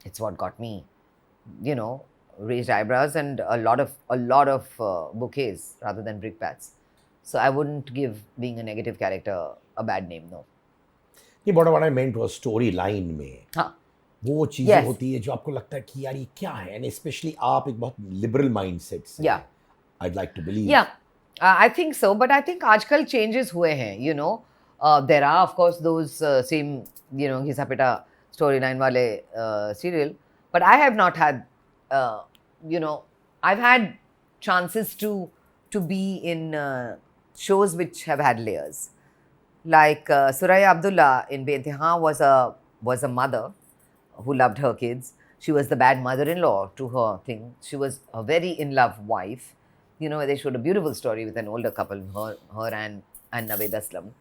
it's what got me, you know, raised eyebrows and a lot of bouquets rather than brickbats. So I wouldn't give being a negative character a bad name, no. ये what I meant was story line में. हाँ. वो चीजें Yes. होती है जो आपको लगता है कि यार ये क्या है, and especially आप एक बहुत liberal mindset से. Yeah. I'd like to believe. Yeah, I think so. But I think आजकल changes हुए हैं, you know. There are of course those same, you know, घिसा पिटा storyline वाले serial. But I have not had, you know, I've had chances to be in shows which have had layers. Like Suraya Abdullah in Be-Inteha was a mother who loved her kids. She was the bad mother-in-law to her thing. She was a very in-love wife. You know, they showed a beautiful story with an older couple, her and Naved Aslam.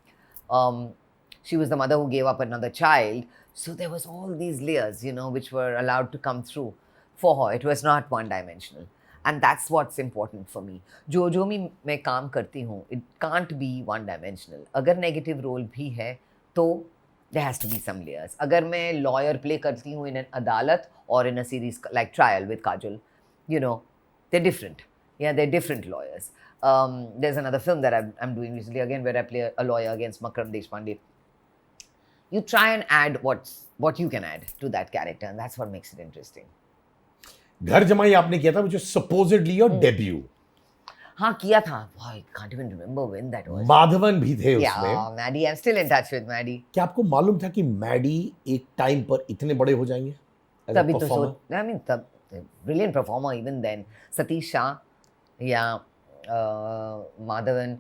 She was the mother who gave up another child. So there was all these layers, you know, which were allowed to come through for her. It was not one-dimensional. And that's what's important for me. जो मैं काम करती हूँ, it can't be one-dimensional. अगर negative role भी है, तो there has to be some layers. अगर मैं lawyer play करती हूँ in an अदालत or in a series like Trial with Kajol, you know, they're different. Yeah, they're different lawyers. There's another film that I'm doing recently again where I play a lawyer against Makram Deshpande. You try and add what you can add to that character, and that's what makes it interesting. घर जमाई आपने किया था, which was supposedly your debut. हाँ किया था. I can't even remember when that was. Madhavan भी थे उसमें. Yeah, Maddie. I'm still in touch with Maddie. क्या आपको मालूम था कि मैडी एक टाइम पर इतने बड़े हो जाएंगे? As a तभी तो performer? I mean, brilliant performer even then. Satish Shah, yeah, Madhavan.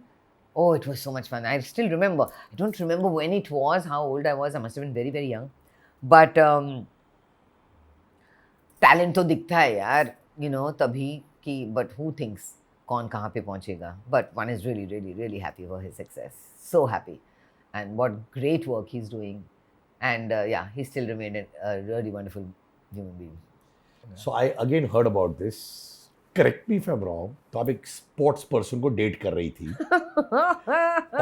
Oh, it was so much fun. I still remember. I don't remember when it was, how old I was. I must have been very, very young. But talent तो दिखता है यार, you know, तभी कि, but who thinks कौन कहाँ पे पहुँचेगा? But one is really, really, really happy for his success. So happy. And what great work he's doing. And yeah, he still remained a really wonderful human being. So I again heard about this. Correct me if I'm wrong. तो आप एक sports person को date कर रही थी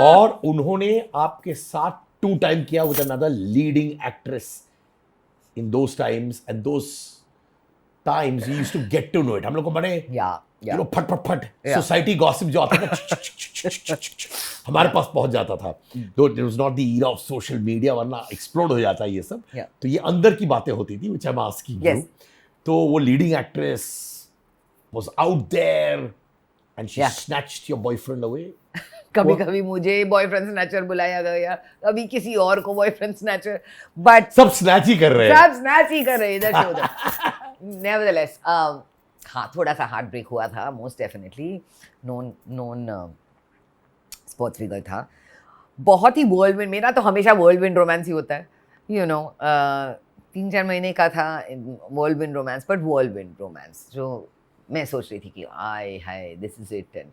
और उन्होंने आपके साथ 2 टाइम किया with another leading actress in those times, and those times you used to get to know it. हम लोग को बड़े Yeah. यू नो फट फट फट Yeah. सोसाइटी गॉसिप जो आता था हमारे पास पहुंच जाता था. दो it was not the era of social media, वरना एक्सप्लोड हो जाता ये सब. Yeah. तो ये अंदर की बातें होती थी which I am asking Yes. You. तो वो leading actress was out there and she Yeah. Snatched your boyfriend away. कभी कभी मुझे बॉयफ्रेंड स्नैचर बुलाया गया, कभी किसी और को बॉयफ्रेंड स्नैचर, बट सब स्नैच ही कर रहे हैं. सब स्नैच ही कर रहे हैं इधर से उधर. नेवरदलेस, हाँ थोड़ा सा हार्ट ब्रेक हुआ था, most definitely. Non sports figure था. बहुत ही वर्ल्डविंड, मेरा तो हमेशा वर्ल्डविंड रोमांस ही होता है, यू नो. 3-4 महीने का था whirlwind romance, but whirlwind romance जो मैं सोच रही थी कि आय हाय दिस इज इट. एंड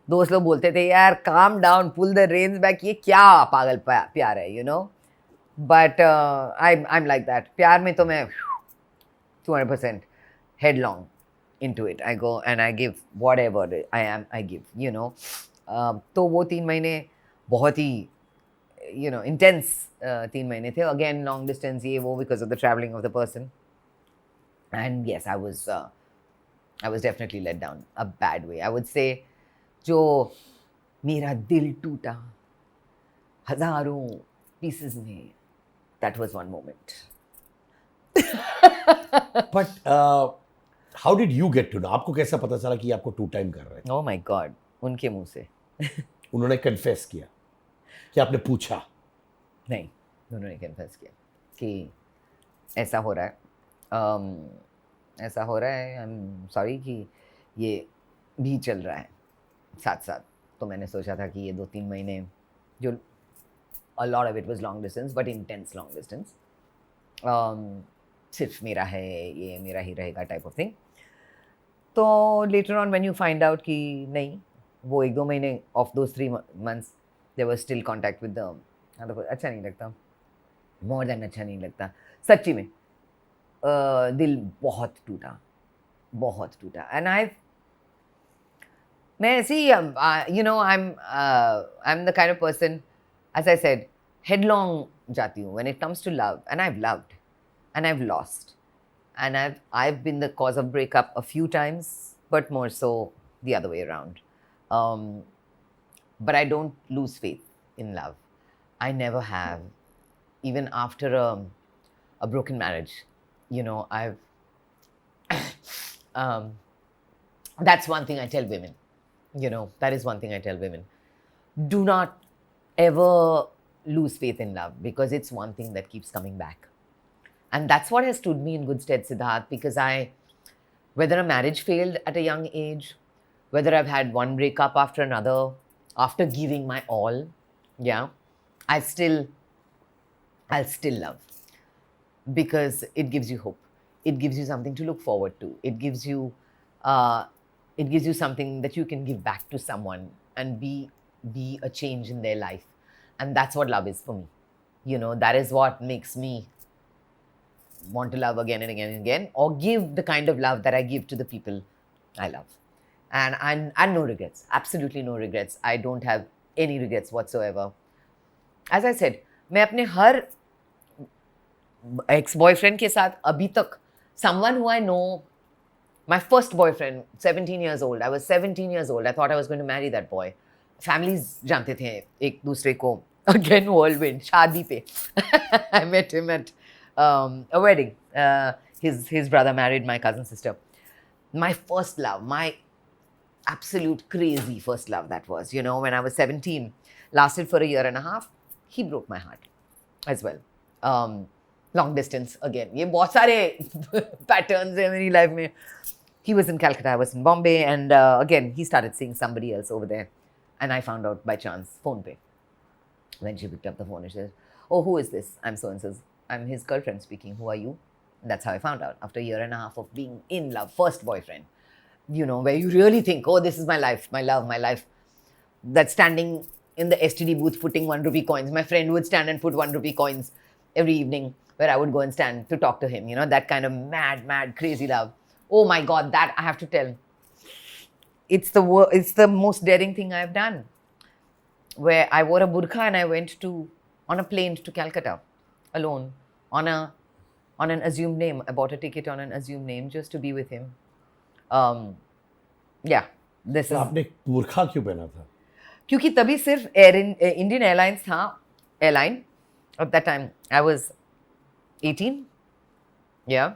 दोस्त लोग बोलते थे यार calm down, pull the reins back, ये क्या पागल प्यार है, you know. But I am like that. प्यार में तो मैं 200% headlong into it. I go and I give whatever I give, you know. तो वो 3 महीने बहुत ही, you know, intense 3 महीने थे. Again, long distance, ये वो, because of the traveling of the person. And yes, I was definitely let down, a bad way. I would say, जो मेरा दिल टूटा हजारों pieces में, that was one moment. But how did you get to know? आपको कैसा पता चला कि आपको 2 टाइम कर रहे हैं? Oh my God, उनके मुंह से. उन्होंने कन्फेस किया कि आपने पूछा? नहीं, उन्होंने कन्फेस किया कि ऐसा हो रहा है, ऐसा हो रहा है, आई एम सॉरी कि ये भी चल रहा है साथ साथ. तो मैंने सोचा था कि ये 2-3 महीने जो a lot of it was long distance, but intense long distance, सिर्फ मेरा है, ये मेरा ही रहेगा टाइप ऑफ थिंग. तो later on when you find out कि नहीं, वो 1-2 महीने of those 3 months there was still contact with them. अच्छा नहीं लगता, मोर देन अच्छा नहीं लगता सच्ची में. दिल बहुत टूटा, बहुत टूटा. एंड मैं ऐसे ही, you know, I am the kind of person, as I said, headlong जाती हूँ when it comes to love. And I've loved and I've lost and I've been the cause of breakup a few times, but more so the other way around. But I don't lose faith in love. I never have, even after a broken marriage. You know, that's one thing I tell women. You know, that is one thing I tell women. Do not ever lose faith in love, because it's one thing that keeps coming back. And that's what has stood me in good stead, Siddharth, because whether a marriage failed at a young age, whether I've had one breakup after another, after giving my all, yeah, I'll still love, because it gives you hope. It gives you something to look forward to. It gives you something that you can give back to someone and be a change in their life. And that's what love is for me. You know, that is what makes me want to love again and again and again, or give the kind of love that I give to the people I love. And no regrets, absolutely no regrets. I don't have any regrets whatsoever. As I said, मैं अपने हर ex-boyfriend के साथ अभी तक, someone who I know, my first boyfriend, 17 years old, I was 17 years old, I thought I was going to marry that boy. Families जानते थे एक दूसरे को. Again, whirlwind, शादी पे. I met him at a wedding. His brother married my cousin's sister. My first love, my absolute crazy first love, that was, you know, when I was 17, lasted for a year and a half. He broke my heart as well. Long distance again. ये बहुत सारे patterns हैं मेरी life में. He was in Calcutta, I was in Bombay, and again he started seeing somebody else over there, and I found out by chance, phone pay. When she picked up the phone, she said, "Oh, who is this?" I'm so and so. I'm his girlfriend speaking. Who are you? And that's how I found out, after a year and a half of being in love, first boyfriend. You know, where you really think, oh, this is my life, my love, my life. That standing in the STD booth putting 1 rupee coins. My friend would stand and put 1 rupee coins every evening, where I would go and stand to talk to him. You know, that kind of mad, crazy love. Oh my God, that I have to tell. It's the most daring thing I've done. Where I wore a burqa and I went on a plane to Calcutta alone on an assumed name. I bought a ticket on an assumed name just to be with him. Yeah, this तो is आपने बुरखा क्यों पहना था? क्योंकि तभी सिर्फ Indian airlines था airline. At that time I was 18. Yeah.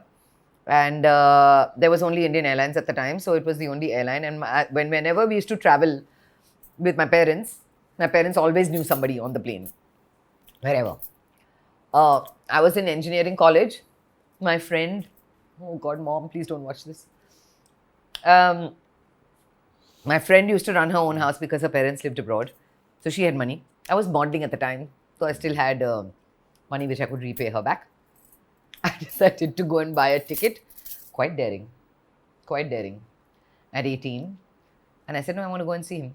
And there was only Indian Airlines at the time, so it was the only airline. And whenever we used to travel with my parents always knew somebody on the plane, wherever. I was in engineering college. My friend, oh God, mom, please don't watch this. My friend used to run her own house because her parents lived abroad, so she had money. I was modeling at the time, so I still had money which I could repay her back. I decided to go and buy a ticket. Quite daring. At 18. And I said, no, I want to go and see him.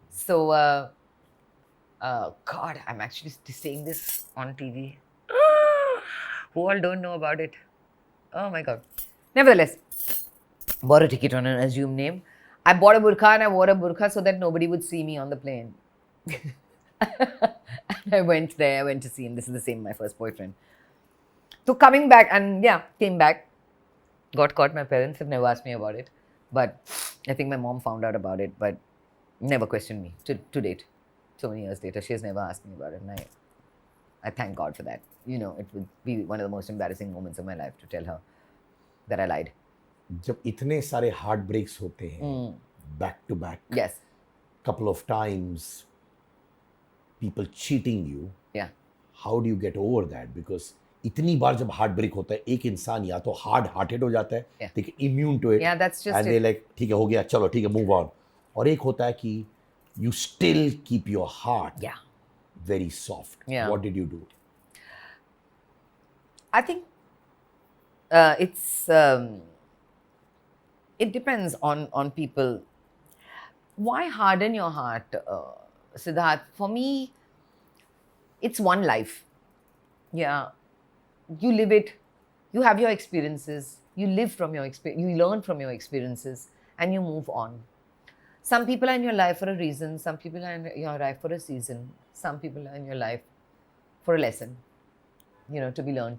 So, God, I'm actually saying this on TV. Who all don't know about it? Oh my God. Nevertheless, bought a ticket on an assumed name. I bought a burqa and I wore a burqa so that nobody would see me on the plane. And I went there, I went to see him. This is the same, my first boyfriend. So coming back, and yeah, came back, got caught. My parents have never asked me about it, but I think my mom found out about it, but never questioned me to date. So many years later, she has never asked me about it, and I thank God for that. You know, it would be one of the most embarrassing moments of my life to tell her that I lied. जब इतने सारे heart breaks होते हैं back to back, Yes, couple of times, people cheating you, yeah, how do you get over that? Because इतनी बार जब heart break होता है, एक इंसान या तो हार्ड हार्टेड हो जाता है, Yeah. ठीक है, immune to it, yeah. That's just and it. They like ठीक है हो गया, चलो ठीक है, मूव ऑन. और एक होता है कि you still keep your heart Yeah, very soft. Yeah. What did you do? I think it depends on people. Why harden your heart, Siddharth? For me, it's one life. Yeah, you live it. You have your experiences. You live from your experience. You learn from your experiences, and you move on. Some people are in your life for a reason. Some people are in your life for a season. Some people are in your life for a lesson, you know, to be learned.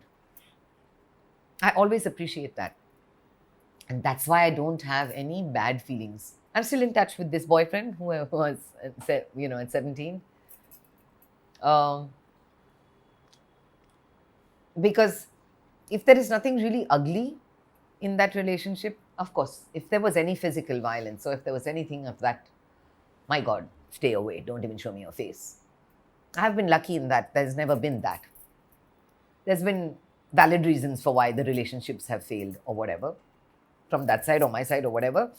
I always appreciate that. And that's why I don't have any bad feelings. I'm still in touch with this boyfriend who I was, you know, at 17. Because if there is nothing really ugly in that relationship, of course, if there was any physical violence or if there was anything of that, my God, stay away. Don't even show me your face. I've been lucky in that there's never been that. There's been valid reasons for why the relationships have failed or whatever, from that side or my side or whatever.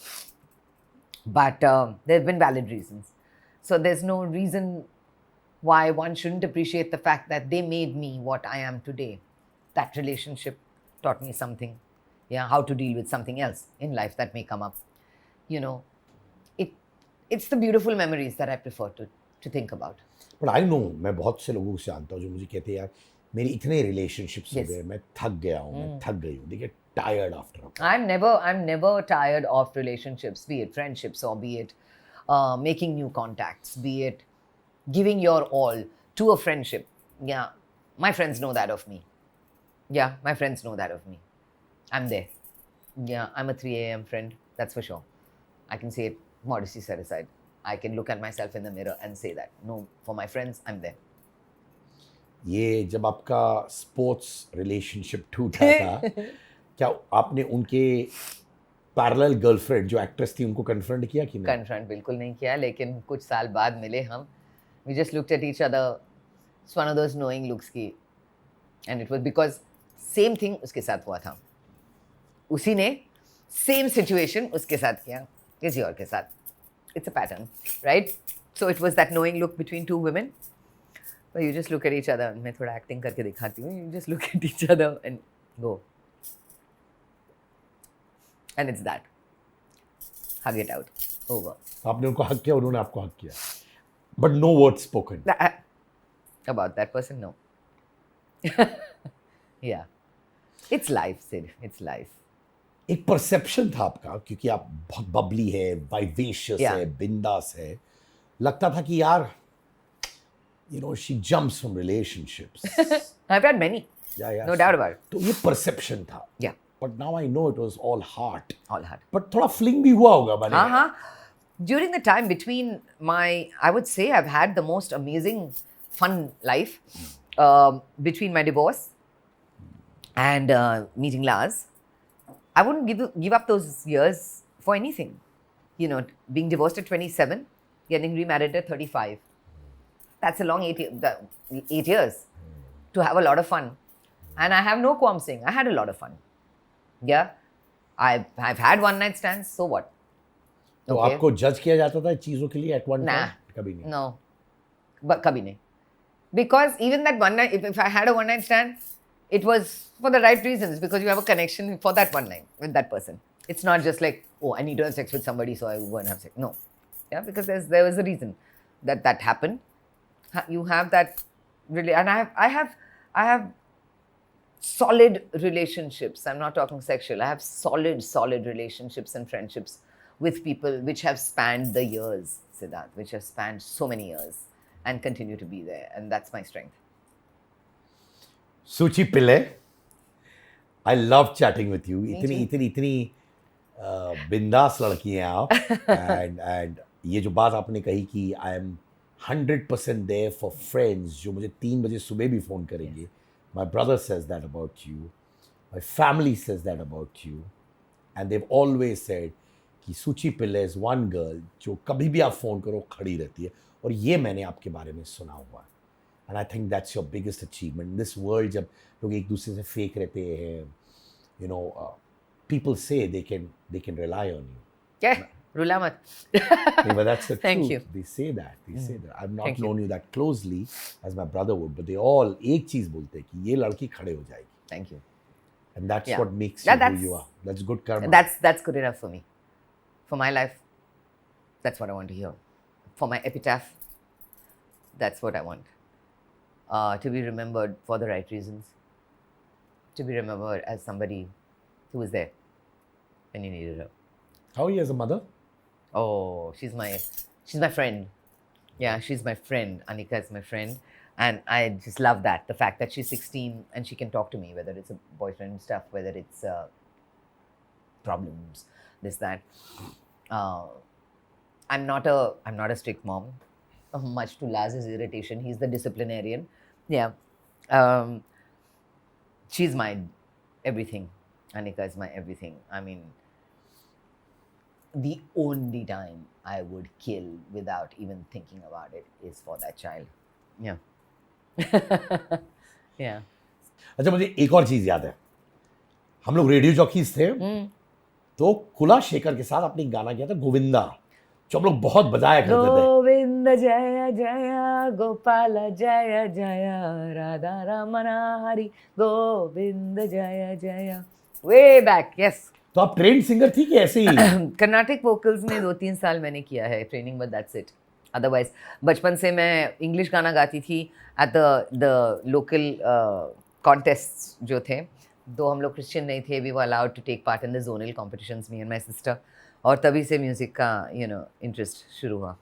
But there have been valid reasons. So there's no reason why one shouldn't appreciate the fact that they made me what I am today. That relationship taught me something. Yeah, how to deal with something else in life that may come up. You know, it's the beautiful memories that I prefer to think about. But I know, मैं बहुत से लोगों से जानता हूँ जो मुझे कहते हैं यार मेरे इतने relationships हो Yes. गए, मैं थक गया हूँ, मैं थक गई हूँ. They get tired after a while. I'm never tired of relationships, be it friendships or be it making new contacts, be it giving your all to a friendship. Yeah, my friends know that of me. Yeah, my friends know that of me. I'm there. Yeah, I'm a 3 a.m. friend, that's for sure. I can say it, modesty set aside. I can look at myself in the mirror and say that. No, for my friends, I'm there. ये जब आपका sports relationship टूटा था, क्या आपने उनके parallel girlfriend जो actress थी उनको कन्फ्रंट किया कि नहीं? कन्फ्रंट बिल्कुल नहीं किया, लेकिन कुछ साल बाद मिले हम. We just looked at each other. It's one of those knowing looks की. And it was because same thing उसके साथ हुआ था. उसी ने same situation उसके साथ किया, किसी और के साथ. It's a pattern, right? So it was that knowing look between two women. But you just look at each other. मैं थोड़ा acting करके दिखाती हूँ. You just look at each other and go. And it's that. Hug it out. Over. आपने उनको हक किया, उन्होंने आपको हक किया. But no words spoken. About that person, no. Yeah. It's life, Sid. It's life. एक परसेप्शन था आपका क्योंकि आप बहुत बबली है, वाइवेशियस Yeah. है, बिंदास है. लगता था कि यार you know she jumps from relationships. I've had many. Yeah. No doubt about it. तो ये परसेप्शन था. Yeah. but now I know it was all heart. All heart. But थोड़ा fling भी हुआ होगा मैंने. During the time between I would say I've had the most amazing, fun life between my divorce and meeting Lars. I wouldn't give up those years for anything. You know, being divorced at 27, getting remarried at 35. That's a long 8 years to have a lot of fun. And I have no qualms saying I had a lot of fun. Yeah, I've had one night stands, so what? तो आपको जज किया जाता था चीजों के लिए at one Nah. time? कभी नहीं. No, but kabhi nahi. Because even that one night, if I had a one night stand, it was for the right reasons, because you have a connection for that one night with that person. It's not just like, oh, I need to have sex with somebody, so I go and have sex. No, yeah, because there was a reason that happened. You have that really, and I have solid relationships. I'm not talking sexual. I have solid relationships and friendships with people which have spanned the years, Siddharth, which have spanned so many years and continue to be there. And that's my strength. Suchi Pillai, I love chatting with you. Me इतनी बिंदास लड़की हैं आप. and ये जो बात आपने कही कि I am 100% there for friends जो मुझे 3 बजे सुबह भी फ़ोन करेंगे. My brother says that about you. My family says that about you. And they've always said कि सुची पिल्ले इज वन गर्ल जो कभी भी आप फ़ोन करो खड़ी रहती है. और ये मैंने आपके बारे में सुना हुआ है. And I think that's your biggest achievement. This world जब लोग एक दूसरे से फेक रहते हैं, यू नो, पीपल से they can rely on you. क्या रुला मत. But that's the Thank truth. you. They say that. I've not Thank you. known you that closely as my brother would, but they all एक चीज़ बोलते हैं कि ये लड़की खड़े हो जाएगी. Thank you. And that's Yeah. what makes you That's- who you are. That's good karma. That's good enough for me. For my life, that's what I want to hear. For my epitaph, that's what I want. To be remembered for the right reasons. To be remembered as somebody who was there when you needed her. How are you as a mother? Oh, she's my friend. Yeah, she's my friend. Anika is my friend. And I just love that. The fact that she's 16 and she can talk to me, whether it's a boyfriend stuff, whether it's problems, this, that. I'm not a strict mom, much to Laz's irritation. He's the disciplinarian. Yeah. She's my everything. Anika is my everything. I mean, the only time I would kill without even thinking about it is for that child. Yeah. Yeah. अच्छा, मुझे एक और चीज़ याद है. हम लोग radio jockeys थे, तो कुला शेखर के साथ आपने एक गाना किया था गोविंदा, जो हम लोग बहुत बजाया करते थे. गोविंद जय जय गोपाल जय जय राधा रमण हरि गोविंद जय जय. Way back, yes. तो आप ट्रेंड सिंगर थी कि ऐसे ही? कर्नाटिक वोकल्स में 2-3 साल मैंने किया है training, but that's it. Otherwise बचपन से मैं इंग्लिश गाना गाती थी एट द लोकल कॉन्टेस्ट्स जो थे. दो हम लोग क्रिश्चियन नहीं थे, we were allowed to take part in the zonal competitions, me and my sister. और तभी से म्यूजिक का इंटरेस्ट शुरू हुआ.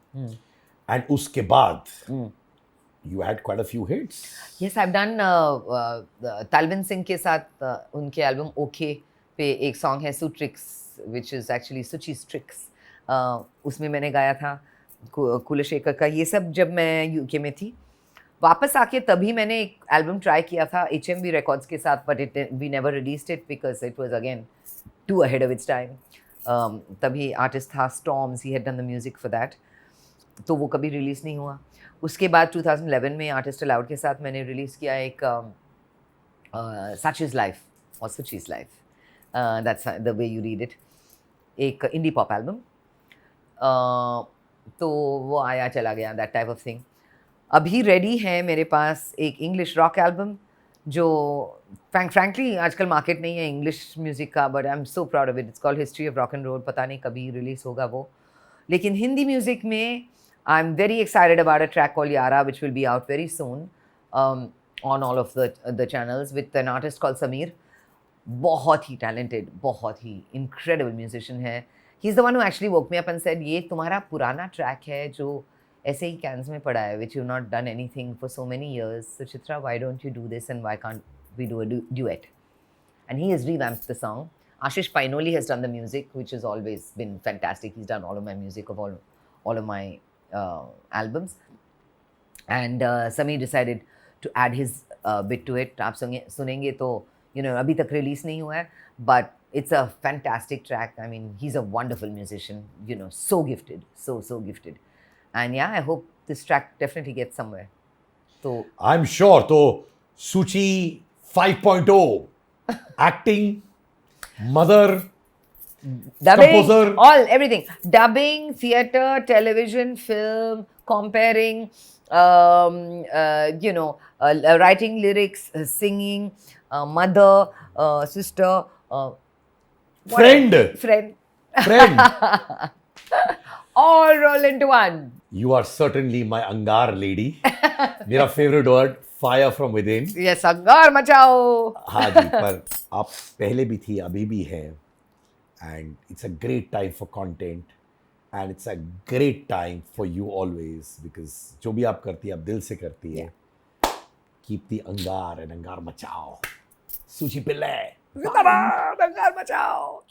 एंड उसके बाद you had quite a few hits. Yes, I've done तालविन Singh के साथ उनके एल्बम ओके पे एक सॉन्ग है सुट्रिक्स, which is actually सुची's ट्रिक्स. उसमें मैंने गाया था कुलशेखर का. ये सब जब मैं यूके में थी. वापस आके तभी मैंने एक एल्बम ट्राई किया था HMV रिकॉर्ड्स के साथ, but we never released it because it was again too ahead of its time. तभी आर्टिस्ट था Storms, he had done the music for that, तो वो कभी रिलीज़ नहीं हुआ. उसके बाद 2011 में आर्टिस्ट अलाउड के साथ मैंने रिलीज़ किया एक सच इज़ लाइफ और Suchi's life, that's the way you read it, एक इंडी पॉप एल्बम. तो वो आया चला गया, दैट टाइप ऑफ थिंग. अभी रेडी है मेरे पास एक इंग्लिश रॉक एल्बम जो फ्रैंकली आजकल मार्केट नहीं है इंग्लिश म्यूज़िक का, but I am so proud of it. It's called history of rock and roll. पता नहीं कभी रिलीज़ होगा वो. लेकिन हिंदी म्यूज़िक में I'm very excited about a track called Yara, which will be out very soon on all of the channels with an artist called Sameer. बहुत ही talented, बहुत ही incredible musician है. He's the one who actually woke me up and said, ये तुम्हारा पुराना track है जो ऐसे ही cans में पड़ा है, which you've not done anything for so many years. So Chitra, why don't you do this and why can't we do a duet? and he has revamped the song. Ashish Painoli has done the music, which has always been fantastic. He's done all of my music of all of my albums. And Sameer decided to add his bit to it. आप सुनेंगे तो अभी तक release नहीं हुआ है, but it's a fantastic track. I mean, he's a wonderful musician, so gifted, so gifted. And yeah, I hope this track definitely gets somewhere. So I'm sure. तो Suchi 5.0, acting, mother, dubbing, composer, everything. Dubbing, theatre, television, film, comparing, writing lyrics, singing, mother, sister, friend, all roll into one. You are certainly my Angar lady. मेरा favorite word, fire from within. Yes, अंगार मचाओ. हाँ जी, पर आप पहले भी थी, अभी भी है. And it's a great time for content. And it's a great time for you always. Because जो भी आप करती है, आप दिल से करती है. Keep the अंगार and अंगार मचाओ. Suchi Pillai. जिंदाबाद, अंगार मचाओ.